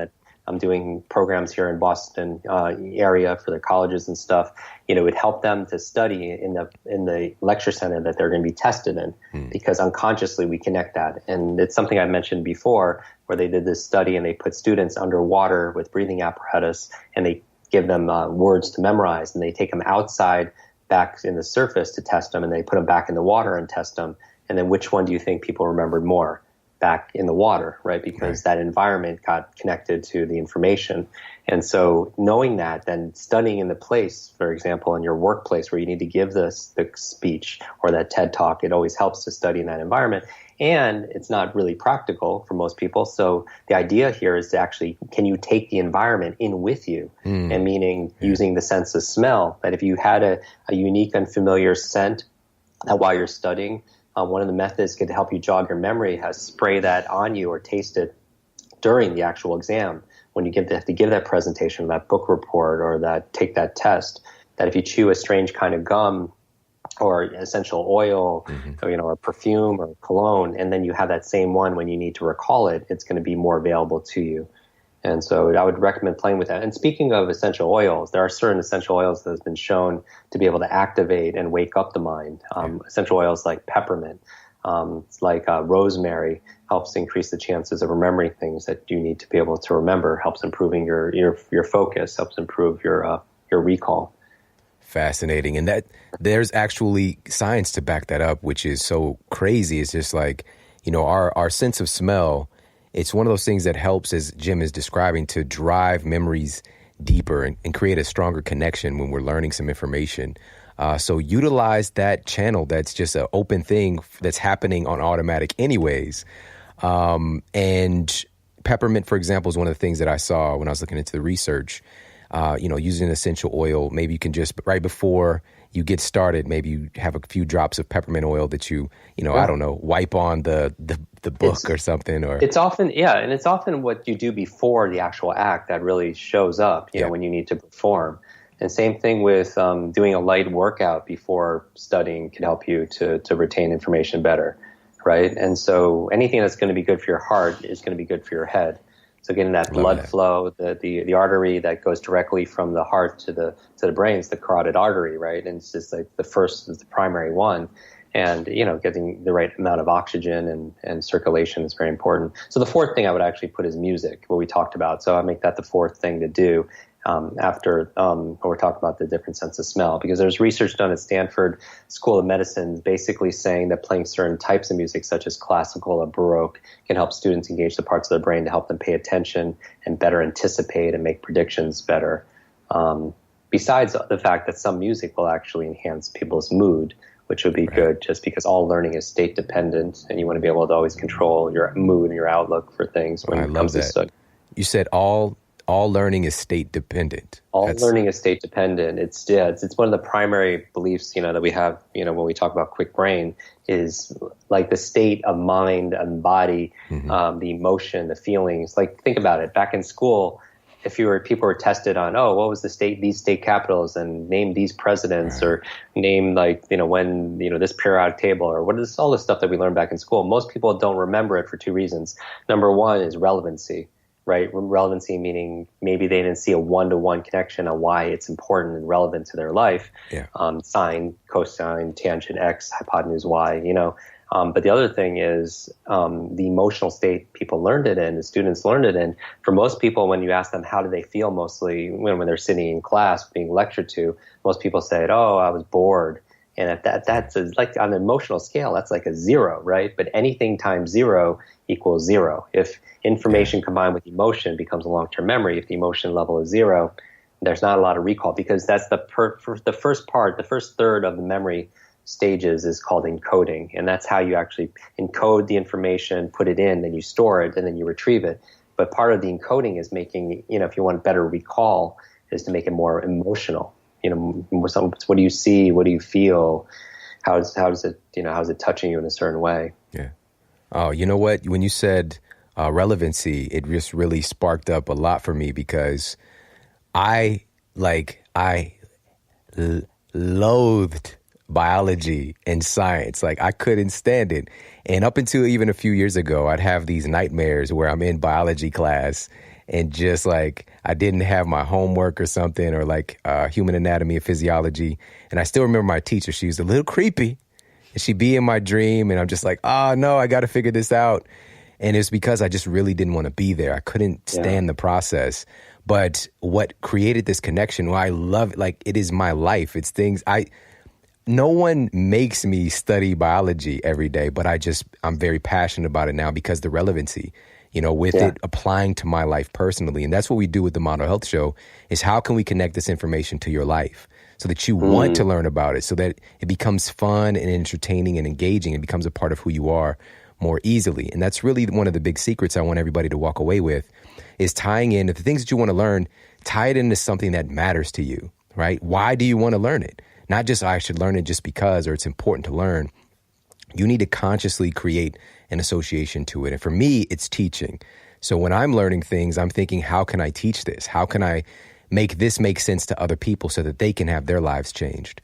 I'm doing programs here in Boston area for their colleges and stuff. It would help them to study in the lecture center that they're going to be tested in, because unconsciously we connect that. And it's something I mentioned before, where they did this study and they put students underwater with breathing apparatus, and they give them words to memorize, and they take them outside back in the surface to test them, and they put them back in the water and test them. And then which one do you think people remembered more? back in the water, right? Because that environment got connected to the information. And so knowing that, then studying in the place, for example, in your workplace where you need to give the speech or that TED Talk, it always helps to study in that environment. And it's not really practical for most people. So the idea here is to actually, can you take the environment in with you? And meaning using the sense of smell, that if you had a unique, unfamiliar scent that while you're studying, one of the methods could help you jog your memory has spray that on you or taste it during the actual exam. When you have to give that presentation, that book report, or take that test, that if you chew a strange kind of gum or essential oil, or perfume or cologne, and then you have that same one when you need to recall it, it's going to be more available to you. And so I would recommend playing with that. And speaking of essential oils, there are certain essential oils that have been shown to be able to activate and wake up the mind. Essential oils like peppermint, like rosemary helps increase the chances of remembering things that you need to be able to remember, helps improving your focus, helps improve your recall. Fascinating. And that there's actually science to back that up, which is so crazy. It's just like, our sense of smell, it's one of those things that helps, as Jim is describing, to drive memories deeper and create a stronger connection when we're learning some information. So utilize that channel. That's just an open thing that's happening on automatic anyways. And peppermint, for example, is one of the things that I saw when I was looking into the research. Using an essential oil, maybe you can just, right before you get started, maybe you have a few drops of peppermint oil that I don't know, wipe on the book or something. Or it's often, and it's often what you do before the actual act that really shows up, when you need to perform. And same thing with doing a light workout before studying can help you to retain information better, right? And so anything that's going to be good for your heart is going to be good for your head. So getting that blood flow, the artery that goes directly from the heart to the brain is the carotid artery, right? And it's just like the first is the primary one. And, getting the right amount of oxygen and circulation is very important. So the fourth thing I would actually put is music, what we talked about. So I make that the fourth thing to do after when we're talking about the different sense of smell. Because there's research done at Stanford School of Medicine basically saying that playing certain types of music, such as classical or Baroque, can help students engage the parts of their brain to help them pay attention and better anticipate and make predictions better. Besides the fact that some music will actually enhance people's mood, which would be good, just because all learning is state dependent, and you want to be able to always control your mood and your outlook for things when it comes to study. You said all learning is state dependent. Learning is state dependent. It's one of the primary beliefs, that we have, when we talk about quick brain, is like the state of mind and body, the emotion, the feelings. Like, think about it. Back in school, if people were tested on, what was these state capitals, and name these presidents, or name when, this periodic table, or what is all the stuff that we learned back in school. Most people don't remember it for two reasons. Number one is relevancy, right? Relevancy meaning maybe they didn't see a one-to-one connection on why it's important and relevant to their life. Sine, cosine, tangent X, hypotenuse Y, But the other thing is the emotional state people learned it in, the students learned it in. For most people, when you ask them how do they feel mostly when they're sitting in class being lectured to, most people say, I was bored. And if that's like on an emotional scale, that's like a 0, right? But anything times 0 equals 0. If information combined with emotion becomes a long-term memory, if the emotion level is 0, there's not a lot of recall, because that's the first part, the first third of the memory stages is called encoding. And that's how you actually encode the information, put it in, then you store it, and then you retrieve it. But part of the encoding is making, if you want better recall, is to make it more emotional. What do you see? What do you feel? How is it touching you in a certain way? Yeah. Oh, you know what? When you said relevancy, it just really sparked up a lot for me, because I loathed biology and science. Like, I couldn't stand it. And up until even a few years ago, I'd have these nightmares where I'm in biology class and just like I didn't have my homework or something, or like human anatomy and physiology. And I still remember my teacher. She was a little creepy, and she'd be in my dream, and I'm just like, no, I got to figure this out. And it's because I just really didn't want to be there. I couldn't stand the process. But what created this connection, I love it. Like, it is my life. It's things no one makes me study biology every day, but I'm very passionate about it now because the relevancy, with it applying to my life personally. And that's what we do with the Model Health Show is how can we connect this information to your life so that you want to learn about it, so that it becomes fun and entertaining and engaging and becomes a part of who you are more easily. And that's really one of the big secrets I want everybody to walk away with is tying in the things that you want to learn, tie it into something that matters to you, right? Why do you want to learn it? Not just I should learn it just because or it's important to learn. You need to consciously create an association to it. And for me, it's teaching. So when I'm learning things, I'm thinking, how can I teach this? How can I make this make sense to other people so that they can have their lives changed?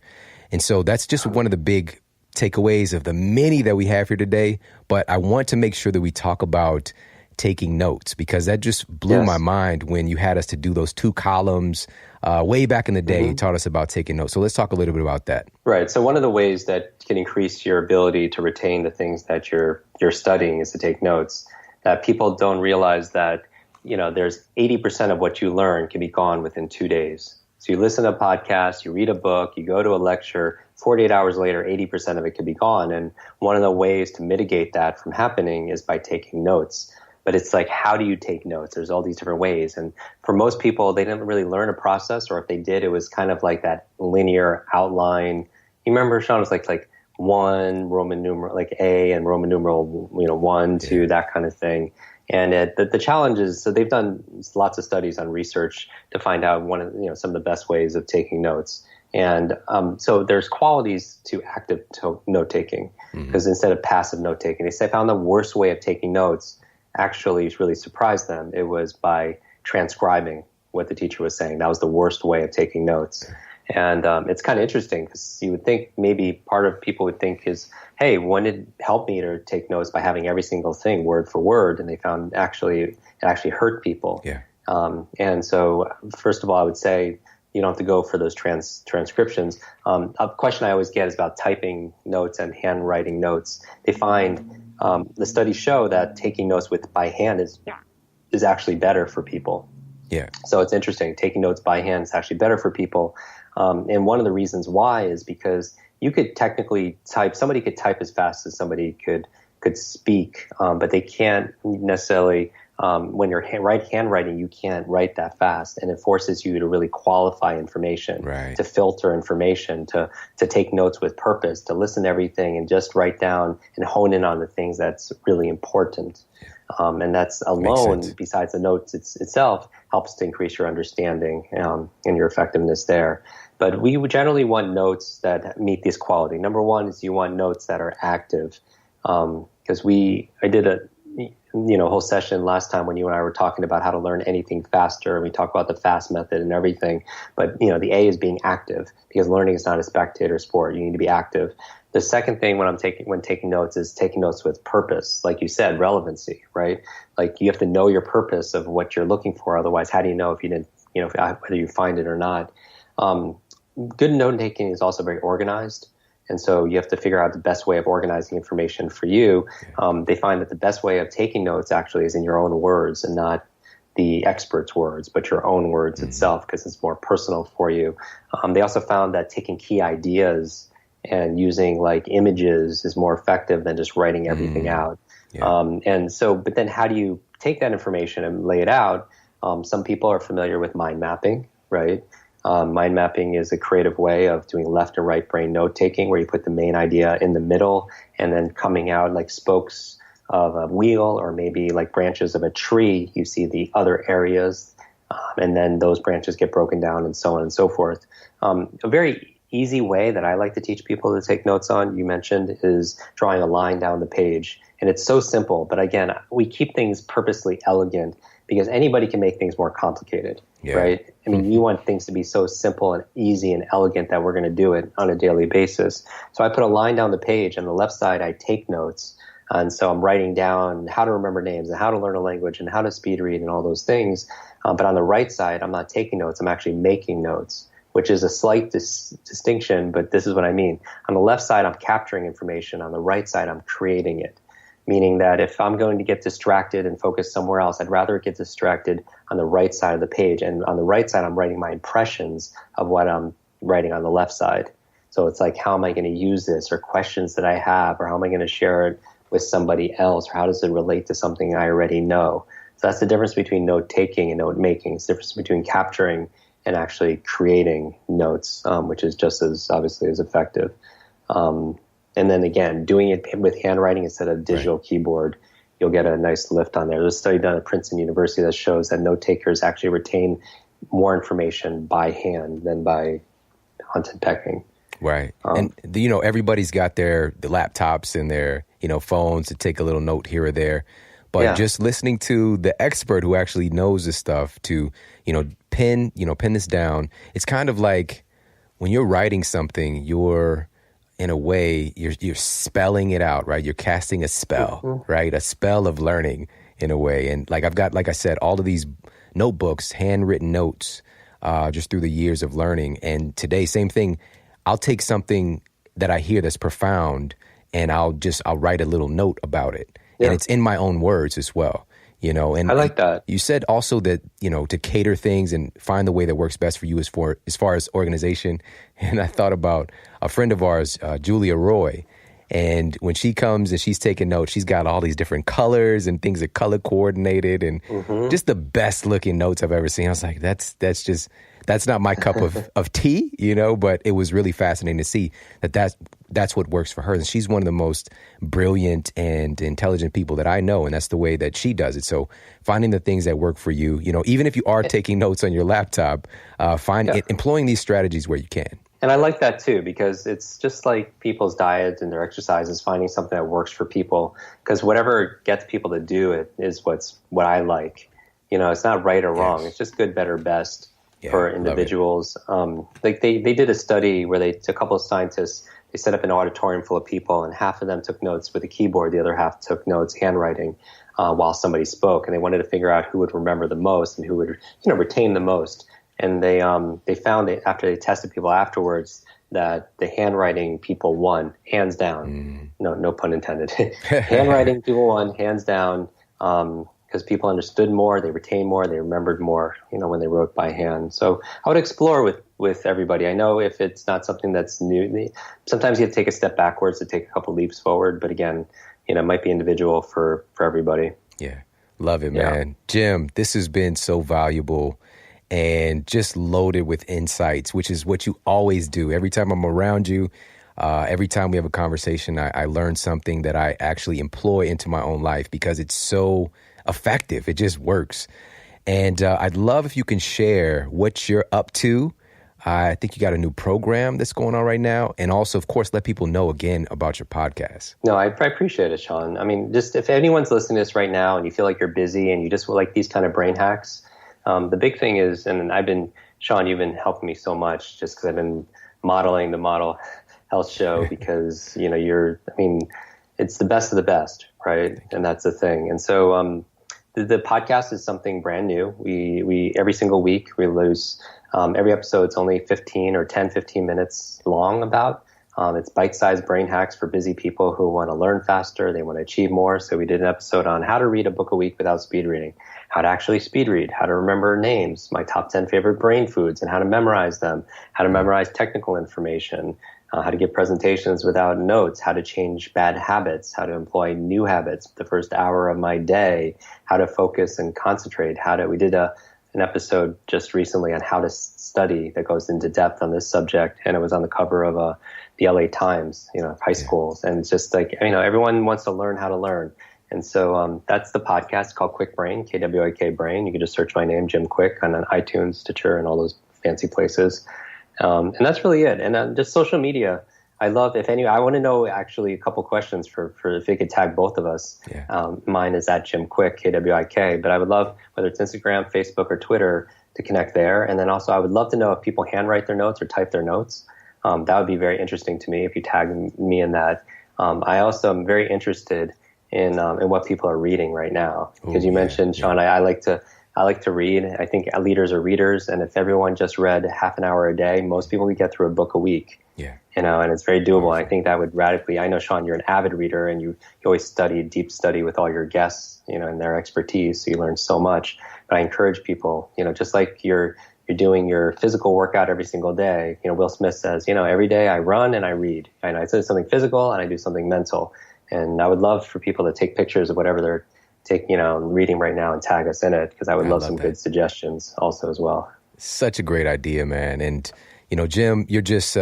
And so that's just one of the big takeaways of the many that we have here today. But I want to make sure that we talk about taking notes because that just blew my mind when you had us to do those 2 columns way back in the day. You taught us about taking notes. So let's talk a little bit about that. Right. So one of the ways that can increase your ability to retain the things that you're studying is to take notes. That people don't realize that, there's 80% of what you learn can be gone within 2 days. So you listen to a podcast, you read a book, you go to a lecture, 48 hours later, 80% of it can be gone. And one of the ways to mitigate that from happening is by taking notes. But it's like, how do you take notes? There's all these different ways. And for most people, they didn't really learn a process, or if they did, it was kind of like that linear outline. You remember, Sean, it was like one Roman numeral, like A and Roman numeral, 1, 2, that kind of thing. And the challenge is, so they've done lots of studies on research to find out some of the best ways of taking notes. And so there's qualities to active note taking because instead of passive note taking, they found the worst way of taking notes actually really surprised them. It was by transcribing what the teacher was saying. That was the worst way of taking notes. And it's kind of interesting because you would think maybe part of people would think is, hey, wouldn't it help me to take notes by having every single thing word for word? And they found it actually hurt people. Yeah. And so first of all, I would say you don't have to go for those transcriptions. A question I always get is about typing notes and handwriting notes. They find the studies show that taking notes by hand is actually better for people. Yeah. So it's interesting. Taking notes by hand is actually better for people. And one of the reasons why is because you could technically type. Somebody could type as fast as somebody could speak, but they can't necessarily. When you're handwriting, you can't write that fast, and it forces you to really qualify information, to filter information, to take notes with purpose, to listen to everything and just write down and hone in on the things that's really important. And that's alone, besides the notes itself, helps to increase your understanding and your effectiveness there. But we would generally want notes that meet this quality. Number one is you want notes that are active, because I did a whole session last time when you and I were talking about how to learn anything faster, and we talked about the FAST method and everything. But the A is being active, because learning is not a spectator sport. You need to be active. The second thing when taking notes is taking notes with purpose, like you said, relevancy, right? Like you have to know your purpose of what you're looking for. Otherwise, how do you know if you didn't, whether you find it or not? Good note taking is also very organized. And so you have to figure out the best way of organizing information for you. They find that the best way of taking notes actually is in your own words and not the expert's words, but your own words itself, because it's more personal for you. They also found that taking key ideas and using like images is more effective than just writing everything out. But then how do you take that information and lay it out? Some people are familiar with mind mapping, right? Mind mapping is a creative way of doing left and right brain note taking, where you put the main idea in the middle and then coming out like spokes of a wheel, or maybe like branches of a tree. You see the other areas, and then those branches get broken down and so on and so forth. A very easy way that I like to teach people to take notes on, you mentioned, is drawing a line down the page. And it's so simple, but again, we keep things purposely elegant because anybody can make things more complicated, right? I mean, you want things to be so simple and easy and elegant that we're going to do it on a daily basis. So I put a line down the page. On the left side, I take notes. And so I'm writing down how to remember names and how to learn a language and how to speed read and all those things. But on the right side, I'm not taking notes. I'm actually making notes, which is a slight distinction, but this is what I mean. On the left side, I'm capturing information. On the right side, I'm creating it. Meaning that if I'm going to get distracted and focus somewhere else, I'd rather get distracted on the right side of the page. And on the right side, I'm writing my impressions of what I'm writing on the left side. So it's like, how am I going to use this, or questions that I have, or how am I going to share it with somebody else, or how does it relate to something I already know? So that's the difference between note taking and note making. It's the difference between capturing and actually creating notes, which is just as obviously as effective. And then again, doing it with handwriting instead of digital keyboard, you'll get a nice lift on there. There's a study done at Princeton University that shows that note takers actually retain more information by hand than by hunt and pecking. Right. And, everybody's got the laptops and their, phones to take a little note here or there. But just listening to the expert who actually knows this stuff to, pin this down, it's kind of like when you're writing something, in a way, you're spelling it out, right? You're casting a spell, right? A spell of learning in a way. And I've got, like I said, all of these notebooks, handwritten notes, just through the years of learning. And today, same thing. I'll take something that I hear that's profound, and I'll write a little note about it. Yeah. And it's in my own words as well, and I like that. You said also that, to cater things and find the way that works best for you as far as organization. And I thought about a friend of ours, Julia Roy. And when she comes and she's taking notes, she's got all these different colors and things that color coordinated and just the best looking notes I've ever seen. I was like, that's not my cup of tea, but it was really fascinating to see that's what works for her. And she's one of the most brilliant and intelligent people that I know. And that's the way that she does it. So finding the things that work for you, even if you are taking notes on your laptop, employing these strategies where you can. And I like that too, because it's just like people's diets and their exercises, finding something that works for people, because whatever gets people to do it is what I like. It's not right or wrong. It's just good, better, best for individuals. They did a study where a couple of scientists, they set up an auditorium full of people, and half of them took notes with a keyboard. The other half took notes handwriting while somebody spoke. And they wanted to figure out who would remember the most and who would retain the most. And they found that after they tested people afterwards, that the handwriting people won, hands down. No pun intended. Handwriting people won, hands down, because people understood more, they retained more, they remembered more, when they wrote by hand. So I would explore with everybody. I know if it's not something that's new, sometimes you have to take a step backwards to take a couple leaps forward. But again, it might be individual for everybody. Yeah, love it, man. Jim, this has been so valuable and just loaded with insights, which is what you always do. Every time I'm around you, every time we have a conversation, I learn something that I actually employ into my own life because it's so effective. It just works. And I'd love if you can share what you're up to. I think you got a new program that's going on right now. And also, of course, let people know again about your podcast. No, I appreciate it, Sean. I mean, just if anyone's listening to this right now and you feel like you're busy and you just like these kind of brain hacks, the big thing is, and Sean, you've been helping me so much just because I've been modeling the Model Health Show because, it's the best of the best, right? And that's the thing. And so the podcast is something brand new. We every single week we release every episode's only 15 minutes long about. It's bite-sized brain hacks for busy people who want to learn faster, they want to achieve more. So we did an episode on how to read a book a week without speed reading, how to actually speed read, how to remember names, my top 10 favorite brain foods and how to memorize them, how to memorize technical information, how to give presentations without notes, how to change bad habits, how to employ new habits the first hour of my day, how to focus and concentrate, we did an episode just recently on how to study that goes into depth on this subject, and it was on the cover of the LA Times, high schools. And it's just like, everyone wants to learn how to learn. And so that's the podcast called Quick Brain, KWIK Brain. You can just search my name, Jim Quick, on iTunes, Stitcher, and all those fancy places. And that's really it. And just social media. I want to know actually a couple questions for if they could tag both of us. Yeah. Mine is at Jim Quick, KWIK, but I would love, whether it's Instagram, Facebook, or Twitter, to connect there. And then also I would love to know if people handwrite their notes or type their notes. That would be very interesting to me if you tag me in that. I also am very interested in what people are reading right now, because you mentioned, Sean, I like to read. I think leaders are readers, and if everyone just read half an hour a day, most people would get through a book a week. Yeah. And it's very doable. I think that would radically, I know, Sean, you're an avid reader and you always deep study with all your guests, and their expertise. So you learn so much. But I encourage people, just like you're you're doing your physical workout every single day. Will Smith says, every day I run and I read, and I do something physical and I do something mental. And I would love for people to take pictures of whatever they're reading right now and tag us in it, because I would love some good suggestions also as well. Such a great idea, man. And, Jim, you're just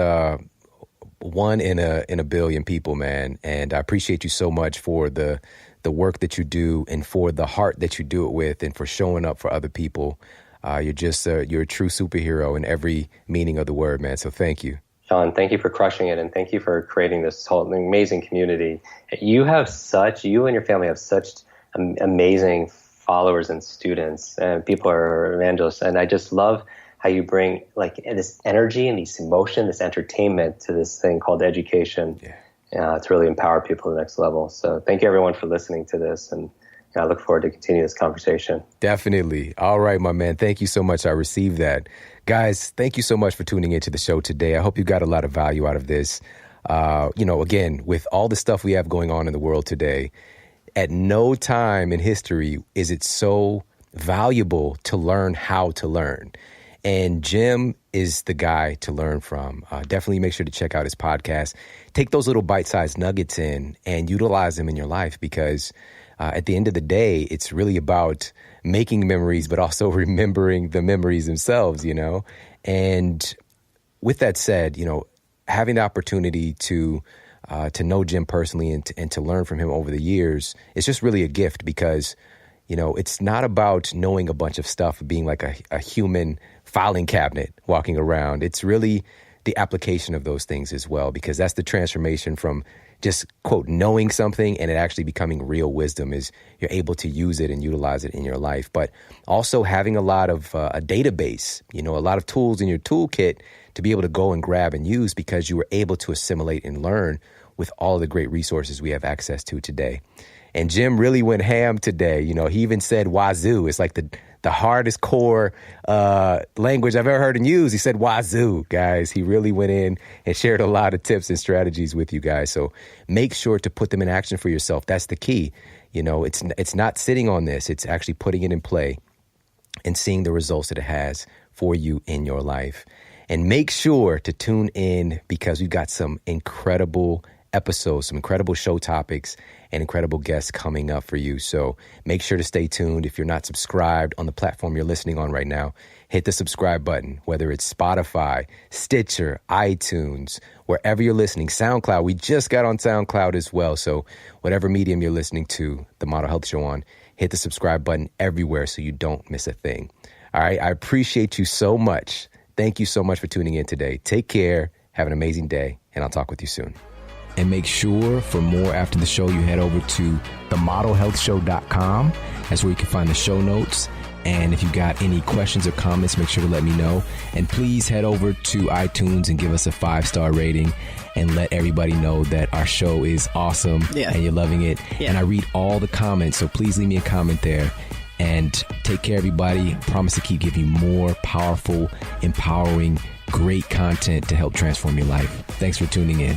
one in a billion people, man. And I appreciate you so much for the work that you do and for the heart that you do it with and for showing up for other people. You're a true superhero in every meaning of the word, man. So thank you. Sean, thank you for crushing it, and thank you for creating this whole amazing community. You and your family have such amazing followers and students, and people are evangelists. And I just love how you bring this energy and this emotion, this entertainment to this thing called education to really empower people to the next level. So thank you, everyone, for listening to this, and I look forward to continue this conversation. Definitely. All right, my man. Thank you so much. I received that. Guys, thank you so much for tuning into the show today. I hope you got a lot of value out of this. Again, with all the stuff we have going on in the world today, at no time in history is it so valuable to learn how to learn. And Jim is the guy to learn from. Definitely make sure to check out his podcast. Take those little bite-sized nuggets in and utilize them in your life, because at the end of the day, it's really about making memories, but also remembering the memories themselves, And with that said, having the opportunity to know Jim personally and to learn from him over the years, it's just really a gift, because, it's not about knowing a bunch of stuff, being like a human filing cabinet walking around. It's really the application of those things as well, because that's the transformation from just, quote, knowing something and it actually becoming real wisdom, is you're able to use it and utilize it in your life. But also having a lot of a database, a lot of tools in your toolkit to be able to go and grab and use, because you were able to assimilate and learn with all the great resources we have access to today. And Jim really went ham today. He even said wazoo. It's like the hardest core language I've ever heard him use. He said wazoo, guys. He really went in and shared a lot of tips and strategies with you guys. So make sure to put them in action for yourself. That's the key. It's not sitting on this. It's actually putting it in play and seeing the results that it has for you in your life. And make sure to tune in, because we've got some incredible episodes, some incredible show topics, and incredible guests coming up for you. So make sure to stay tuned. If you're not subscribed on the platform you're listening on right now, hit the subscribe button, whether it's Spotify, Stitcher, iTunes, wherever you're listening. SoundCloud, we just got on SoundCloud as well. So whatever medium you're listening to the Model Health Show on, hit the subscribe button everywhere so you don't miss a thing. All right, I appreciate you so much. Thank you so much for tuning in today. Take care. Have an amazing day, and I'll talk with you soon. And make sure for more after the show, you head over to themodelhealthshow.com. That's where you can find the show notes. And if you got any questions or comments, make sure to let me know. And please head over to iTunes and give us a 5-star rating and let everybody know that our show is awesome and you're loving it. Yeah. And I read all the comments, so please leave me a comment there. And take care, everybody. I promise to keep giving you more powerful, empowering, great content to help transform your life. Thanks for tuning in.